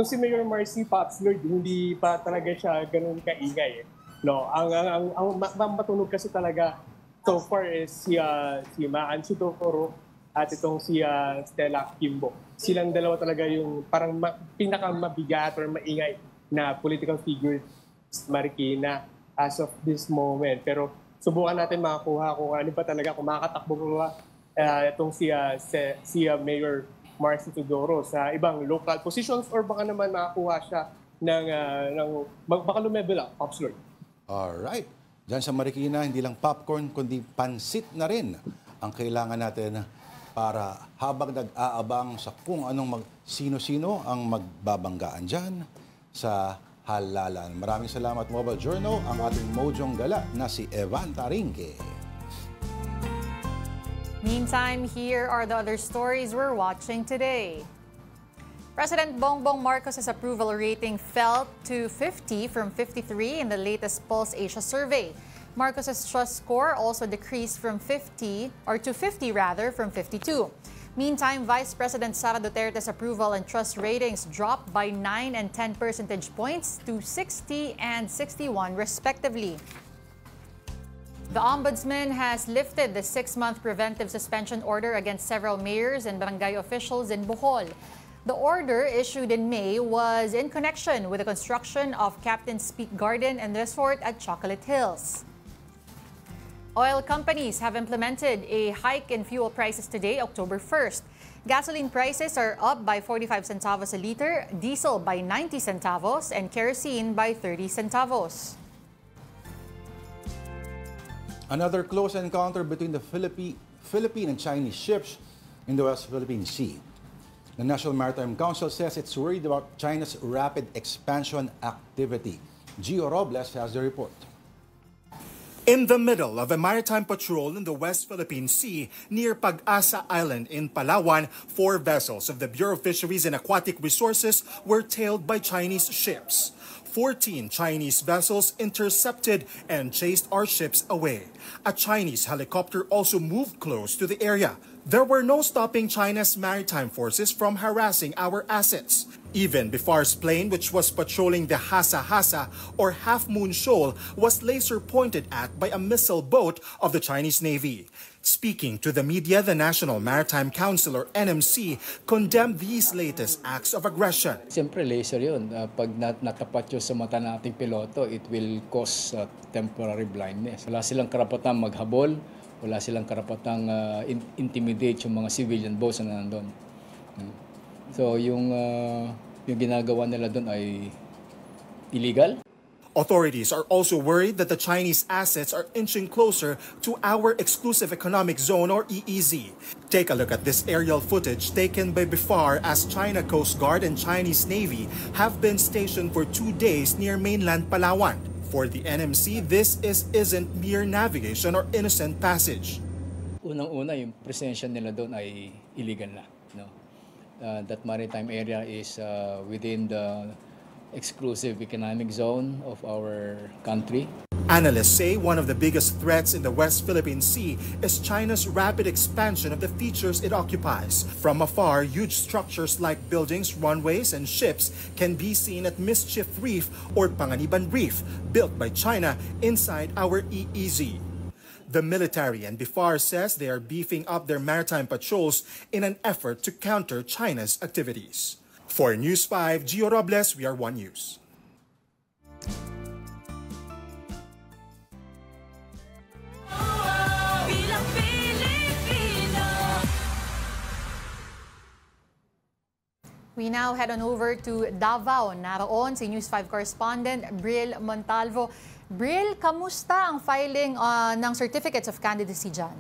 si Mayor Marcy, Pops Lord, hindi pa talaga siya ganun kaingay. No, ang matunog kasi talaga so far is si Maan Teodoro at itong si Stella Kimbo. Silang dalawa talaga yung parang pinakamabigat or maingay na political figure Marikina as of this moment. Pero subukan natin makakuha kung ano pa talaga, kung makakatakbo ba itong si Mayor Marcy Teodoro sa ibang local positions or baka naman makakuha siya baka lumebel up, Pops Lord. Alright. Diyan sa Marikina, hindi lang popcorn, kundi pansit na rin ang kailangan natin para habang nag-aabang sa kung anong sino-sino ang magbabanggaan dyan sa halalan. Maraming salamat, Mobile Journal, ang ating mojong gala na si Evan Tarinque. Meantime, here are the other stories we're watching today. President Bongbong Marcos' approval rating fell to 50 from 53 in the latest Pulse Asia survey. Marcos' trust score also decreased from 50 from 52. Meantime, Vice President Sara Duterte's approval and trust ratings dropped by 9 and 10 percentage points to 60 and 61 respectively. The Ombudsman has lifted the 6-month preventive suspension order against several mayors and barangay officials in Bohol. The order, issued in May, was in connection with the construction of Captain's Peak Garden and Resort at Chocolate Hills. Oil companies have implemented a hike in fuel prices today, October 1st. Gasoline prices are up by 45 centavos a liter, diesel by 90 centavos, and kerosene by 30 centavos. Another close encounter between the Philippine and Chinese ships in the West Philippine Sea. The National Maritime Council says it's worried about China's rapid expansion activity. Gio Robles has the report. In the middle of a maritime patrol in the West Philippine Sea near Pag-asa Island in Palawan, 4 vessels of the Bureau of Fisheries and Aquatic Resources were tailed by Chinese ships. 14 Chinese vessels intercepted and chased our ships away. A Chinese helicopter also moved close to the area. There were no stopping China's maritime forces from harassing our assets. Even Bifar's plane, which was patrolling the Hasa-Hasa or Half Moon Shoal, was laser pointed at by a missile boat of the Chinese Navy. Speaking to the media, the National Maritime Council or NMC condemned these latest acts of aggression. Siyempre laser yun. Pag natapat yun sa mata ng ating piloto, it will cause temporary blindness. Wala silang karapatang maghabol, wala silang karapatang intimidate yung mga civilian boats na nandun. So yung ginagawa nila doon ay illegal. Authorities are also worried that the Chinese assets are inching closer to our exclusive economic zone or EEZ. Take a look at this aerial footage taken by BIFAR as China Coast Guard and Chinese Navy have been stationed for 2 days near mainland Palawan. For the NMC, this isn't mere navigation or innocent passage. Unang-una, yung presensya nila doon ay illegal na. No? That maritime area is within the exclusive economic zone of our country. Analysts say one of the biggest threats in the West Philippine Sea is China's rapid expansion of the features it occupies. From afar, huge structures like buildings, runways, and ships can be seen at Mischief Reef or Panganiban Reef, built by China inside our EEZ. The military and BIFAR says they are beefing up their maritime patrols in an effort to counter China's activities. For News 5, Gio Robles, we are One News. We now head on over to Davao. Naroon si News 5 correspondent Bril Montalvo. Bril, kamusta ang filing ng certificates of candidacy dyan?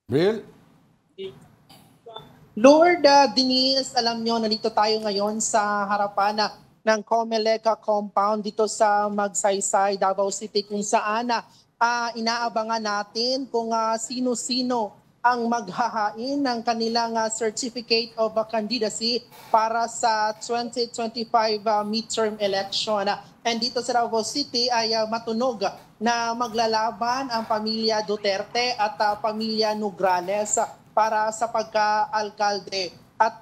Bril? Lord Denise, alam nyo, nandito tayo ngayon sa harapan ng Comelec compound dito sa Magsaysay, Davao City, kung saan inaabangan natin kung sino-sino ang maghahain ng kanilang certificate of candidacy para sa 2025 midterm election. And dito sa Davao City ay matunog na maglalaban ang pamilya Duterte at pamilya Nograles para sa pagka-alkalde. At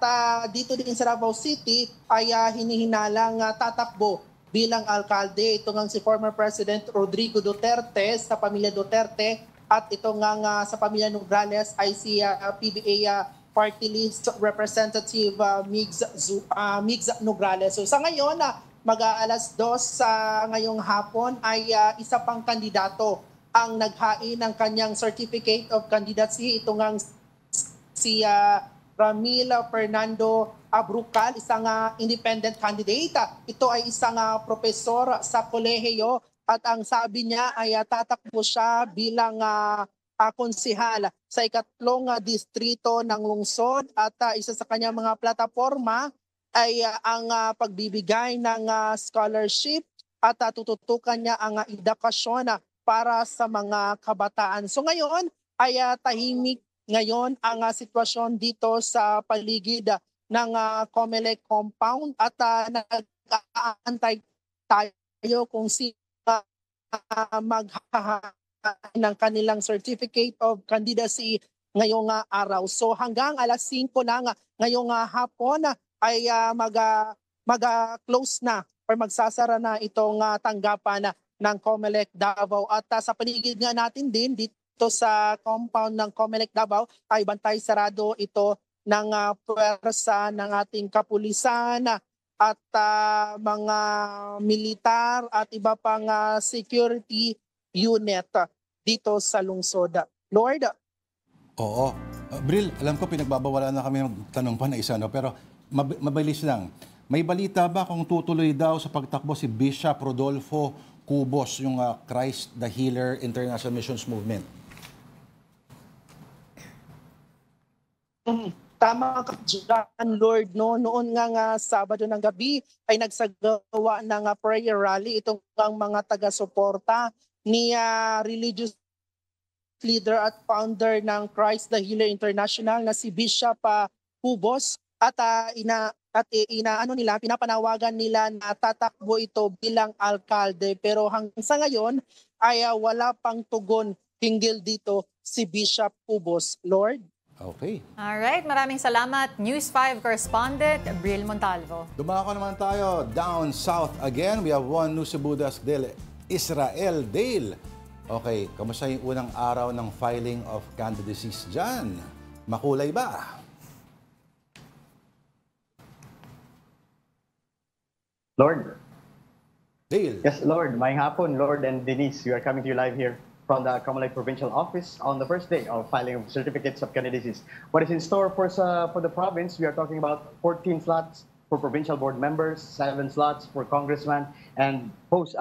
dito din sa Davao City ay hinihinalang tatakbo bilang alkalde. Ito nga si former President Rodrigo Duterte sa pamilya Duterte at ito nga sa pamilya Nograles ay si PBA Party List Representative Migs Nograles. So sa ngayon, mag-aalas 2 sa ngayong hapon ay isa pang kandidato ang naghain ng kanyang Certificate of Candidacy. Ito ngang si Ramil Fernando Abrucal, isang independent candidate. Ito ay isang profesor sa kolehiyo at ang sabi niya ay tatakbo siya bilang konsehal sa ikatlong distrito ng lungsod at isa sa kanyang mga plataforma ay ang pagbibigay ng scholarship at tututukan niya ang edukasyon para sa mga kabataan. So ngayon ay tahimik ngayon ang sitwasyon dito sa paligid ng COMELEC compound at nag-aantay tayo kung sino maghahain ng kanilang Certificate of Candidacy ngayong araw. So hanggang alas 5 lang ngayong hapon ay mag-close na or magsasara na itong tanggapan ng COMELEC Davao. At sa paligid nga natin din dito sa compound ng COMELEC Davao ay bantay sarado ito ng puwersa ng ating kapulisan at mga militar at iba pang security unit dito sa lungsod. Lord? Oo. Bril, alam ko pinagbabawalan na kami ng tanong pa na isa, no? Pero mabilis lang. May balita ba kung tutuloy daw sa pagtakbo si Bishop Rodolfo Cubos, yung Christ the Healer International Missions Movement? Tama ka dyan, Lord. No? Noon nga Sabado ng gabi ay nagsagawa ng prayer rally itong mga taga-suporta ni religious leader at founder ng Christ the Healer International na si Bishop Cubos at pinapanawagan nila na tatakbo ito bilang alkalde, pero hanggang sa ngayon ay wala pang tugon hinggil dito si Bishop Cubos. Lord? Okay. Alright, maraming salamat. News 5 correspondent, Bril Montalvo. Dumako naman tayo down south again. We have one Nusibudas del Israel Dale. Okay, kamusta yung unang araw ng filing of candidacies dyan? Makulay ba? Lord. Dale. Yes, Lord. May hapon, Lord and Denise. We are coming to you live here from the COMELEC Provincial Office on the first day of filing of certificates of candidacies. What is in store for the province? We are talking about 14 slots for provincial board members, 7 slots for congressman, and post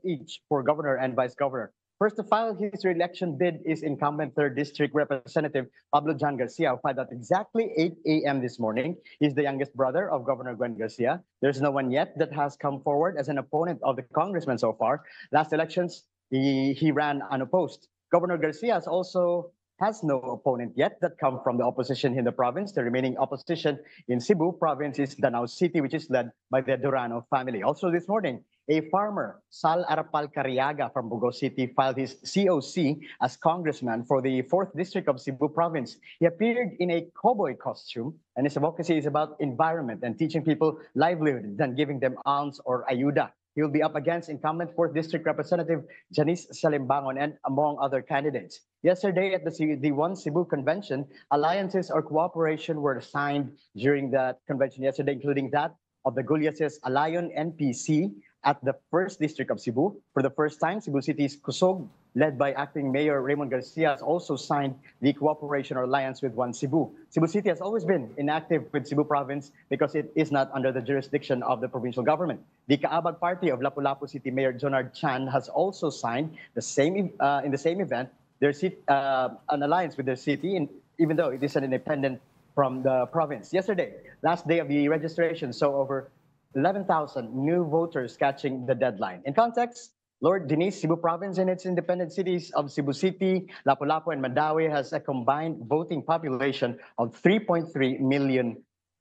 each for governor and vice governor. First to file his re-election bid is incumbent 3rd District Representative Pablo John Garcia, who filed at exactly 8 a.m. this morning. He's the youngest brother of Governor Gwen Garcia. There's no one yet that has come forward as an opponent of the congressman so far. Last elections, he ran unopposed. Governor Garcia also has no opponent yet that come from the opposition in the province. The remaining opposition in Cebu province is Danao City, which is led by the Durano family. Also this morning, a farmer, Sal Arapal Cariaga from Bugo City, filed his COC as congressman for the 4th District of Cebu province. He appeared in a cowboy costume, and his advocacy is about environment and teaching people livelihood than giving them alms or ayuda. He will be up against incumbent 4th District Representative Janice Salimbangon and among other candidates. Yesterday at the One Cebu Convention, alliances or cooperation were signed during that convention yesterday, including that of the Gulyases Alayon NPC at the 1st District of Cebu. For the first time, Cebu City's Kusog, led by acting Mayor Raymond Garcia, has also signed the cooperation or alliance with One Cebu. Cebu City has always been inactive with Cebu Province because it is not under the jurisdiction of the provincial government. The Kaabag Party of Lapu-Lapu City Mayor Jonard Chan has also signed in the same event an alliance with their city, even though it is an independent from the province. Yesterday, last day of the registration, so over 11,000 new voters catching the deadline. In context, Lord Denise, Cebu Province and its independent cities of Cebu City, Lapu-Lapu, and Mandaue has a combined voting population of 3.3 million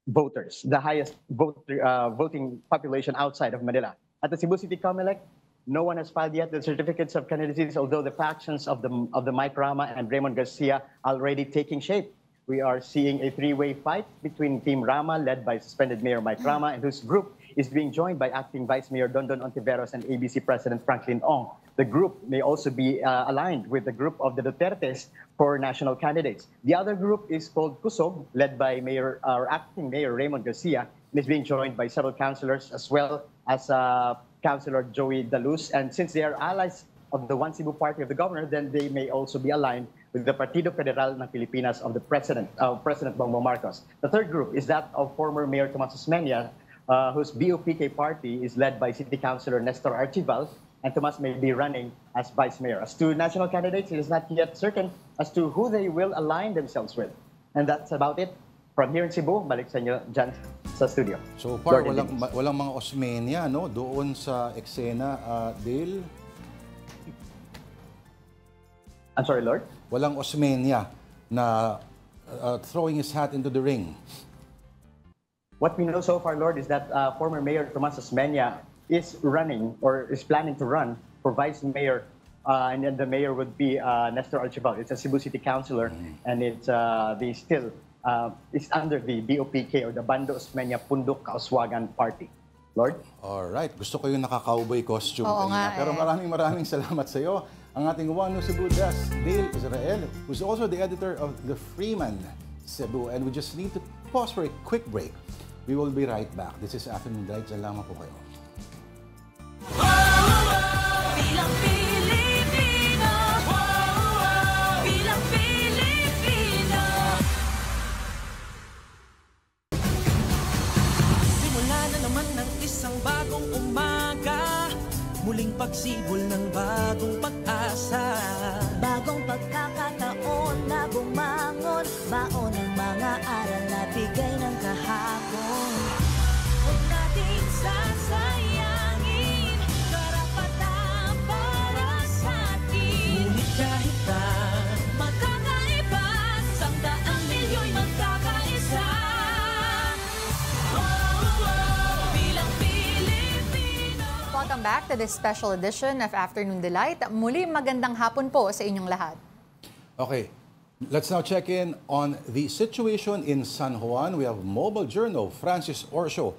voters, the highest voting population outside of Manila. At the Cebu City COMELEC, no one has filed yet the certificates of candidacies, although the factions of the Mike Rama and Raymond Garcia are already taking shape. We are seeing a three-way fight between Team Rama, led by suspended Mayor Mike Rama, and whose group is being joined by acting Vice Mayor Dondon Ontiveros and ABC President Franklin Ong. The group may also be aligned with the group of the Dutertes for national candidates. The other group is called Kusog, led by acting Mayor Raymond Garcia and is being joined by several councillors as well as Councillor Joey Daluz. And since they are allies of the One Cebu party of the governor, then they may also be aligned with the Partido Federal ng Pilipinas of the President Bongbong Marcos. The third group is that of former Mayor Tomas Osmeña, whose BOPK party is led by City Councilor Nestor Archival, and Tomas may be running as Vice Mayor. As to national candidates, it is not yet certain as to who they will align themselves with. And that's about it. From here in Cebu, balik sa inyo dyan sa studio. So far, walang mga Osmeña, no? Doon sa eksena, Dale? I'm sorry, Lord? Walang Osmeña na throwing his hat into the ring. What we know so far, Lord, is that former Mayor Tomas Osmeña is running or is planning to run for Vice Mayor, and then the mayor would be Nestor Archibald. It's a Cebu City Councilor, and it's it's under the BOPK or the Bando Osmeña Pundok Kauswagan Party. Lord? Alright. Gusto ko yung naka-cowboy costume Oo kanina. nga, Pero maraming salamat sa iyo. Ang ating One News Cebu desk, Dale Israel, who's also the editor of the Freeman Cebu. And we just need to pause for a quick break. We will be right back. This is Afternoon Delight. Diyan lamang po kayo. Bilang Pilipino, bilang Pilipino. Simula na naman ng isang bagong umaga, muling pagsibol ng bagong pag-asa. Bagong pagkakataon na bumangon, baon ng mga aral na bigay ng kahapon. Huwag nating sasayangin, karapatan para sa atin. Ngunit kahit na magkakaiba, 100 milyo'y magkakaisa. Bilang Pilipino. Welcome back to this special edition of Afternoon Delight. Muli magandang hapon po sa inyong lahat. Okay. Let's now check in on the situation in San Juan. We have Mobile Journal, Francis Orsio.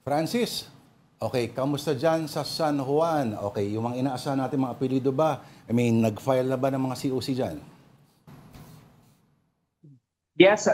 Francis, okay, kamusta dyan sa San Juan? Okay, yung mga inaasahan natin mga apelido ba? I mean, nag-file na ba ng mga COC dyan? Yes,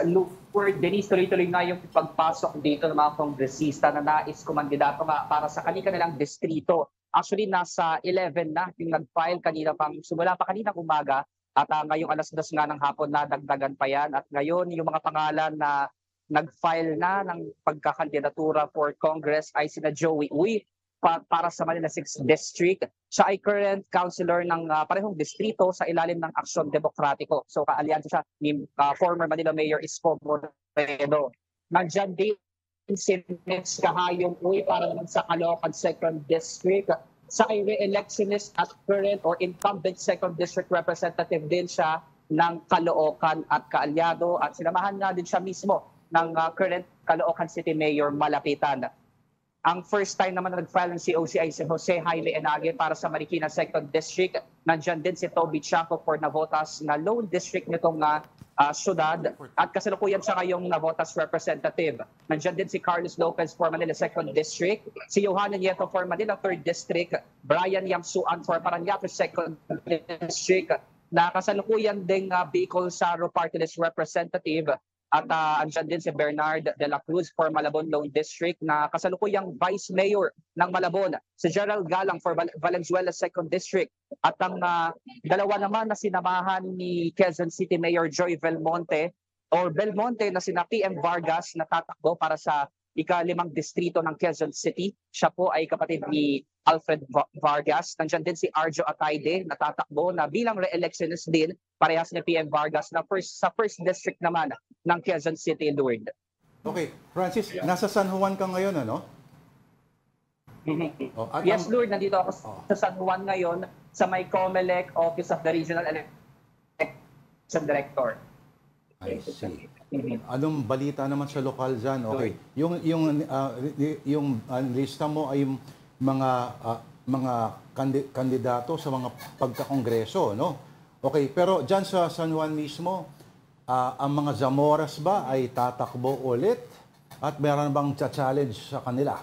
Lord Denise, tuloy-tuloy nga yung pagpasok dito ng mga kongresista na nais kumandidato nga para sa kanilang distrito. Actually, nasa 11 na yung nag-file kanina pang, simula pa kanina umaga. At ngayong alas 2 nga ng hapon, nadagdagan pa yan. At ngayon, yung mga pangalan na nag-file na ng pagkakandidatura for Congress ay sina Joey Uy para sa Manila 6th District. Siya ay current councilor ng parehong distrito sa ilalim ng Aksyon Demokratiko. So kaalyansa siya ni former Manila Mayor Isko Moreno. Nandiyan din si Nex Kahayong Uy para naman sa Caloocan 2nd District. Sa re-electionist at current or incumbent 2nd District Representative din siya ng Caloocan at Kaalyado at sinamahan nga din siya mismo ng current Caloocan City Mayor Malapitan. Ang first time naman na nag-file ng COC ay si Jose Jaime Enage para sa Marikina 2nd District. Nandyan din si Toby Chaco for Navotas na lone district nitong syudad at kasalukuyan siya ngayong Navotas representative. Nandiyan din si Carlos Lopez for Manila 2nd District, si Johanan Nieto for Manila 3rd District, Brian Yamsuan for Parañaque 2nd District, na kasalukuyan ding Bicol Saro Party List representative. At andyan din si Bernard de la Cruz for Malabon Lone District na kasalukuyang Vice Mayor ng Malabon. Si Gerald Galang for Valenzuela 2nd District. At ang dalawa naman na sinamahan ni Quezon City Mayor Joy Belmonte na sina PM Vargas na tatakbo para sa ika-5 distrito ng Quezon City. Siya po ay kapatid ni Alfred Vargas. Nandiyan din si Arjo Atayde na tatakbo na bilang re-electionist din parehas ni PM Vargas na sa first district naman ng Quezon City, Lord. Okay, Francis, nasa San Juan ka ngayon, ano? Yes, Lord, nandito ako sa San Juan ngayon sa may COMELEC Office of the Regional Election Director. I see. Anong balita naman sa lokal dyan? Okay. Yung lista mo ay mga kandidato sa mga pagkakongreso, no? Okay, pero dyan sa San Juan mismo, ang mga Zamoras ba ay tatakbo ulit? At meron bang challenge sa kanila?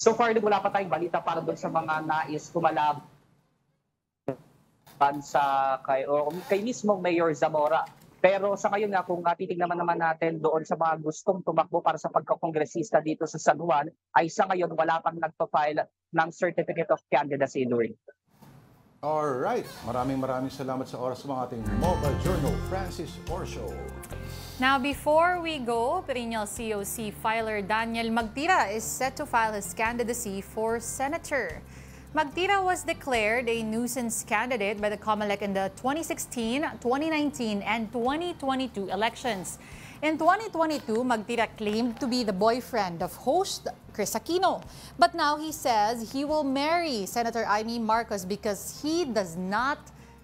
So far, wala pa tayong balita para doon sa mga nais kumalaban sa kay mismong Mayor Zamora. Pero sa ngayon nga, kung titignan naman natin doon sa mga gustong tumakbo para sa pagkakongresista dito sa San Juan, ay sa ngayon wala pang nagpa-file ng Certificate of Candidacy, Luis. Alright, maraming salamat sa oras mga ating Mobile Journal, Francis Orsho. Now, before we go, perennial COC filer Daniel Magtira is set to file his candidacy for senator. Magtira was declared a nuisance candidate by the COMELEC in the 2016, 2019, and 2022 elections. In 2022, Magtira claimed to be the boyfriend of host Chris Aquino. But now he says he will marry Senator Amy Marcos because he does not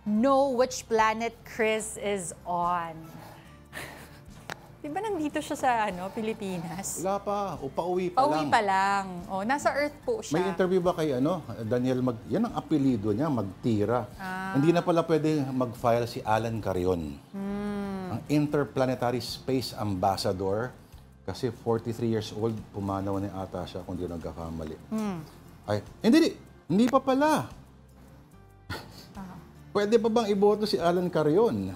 know which planet Chris is on. Di ba nandito siya sa Pilipinas? Wala pa, o pauwi pa lang. Pauwi pa lang. O, nasa Earth po siya. May interview ba kay Daniel yan ang apelido niya, Magtira. Hindi na pala pwede mag-file si Alan Carion. Ang Interplanetary Space Ambassador. Kasi 43 years old, pumanaw na ata siya kung di nagkakamali. Ay, hindi pa pala. Pwede pa bang iboto si Alan Carion?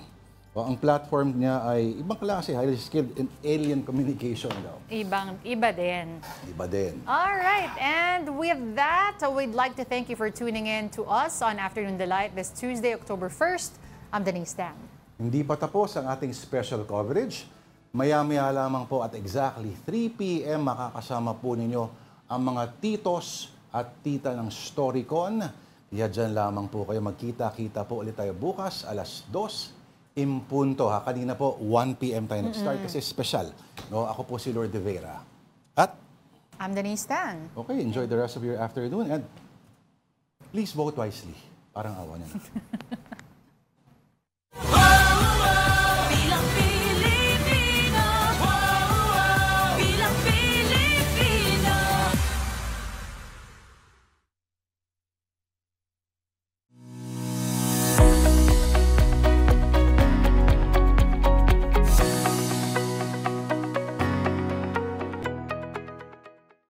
Ang platform niya ay ibang klase, highly skilled in alien communication daw. Iba din. Iba din. All right, and with that, we'd like to thank you for tuning in to us on Afternoon Delight this Tuesday, October 1st. I'm Denise Tam. Hindi pa tapos ang ating special coverage. Maya-maya lamang po at exactly 3 p.m. makakasama po ninyo ang mga titos at tita ng Storycon. Dyan lamang po kayo magkita-kita po ulit tayo bukas, alas 2. Impunto ha. Kanina po, 1 p.m. tayo nag-start kasi special. No, ako po si Lord De Vera. At? I'm Denise Tan. Okay, enjoy the rest of your afternoon and please vote wisely. Parang awa niya na.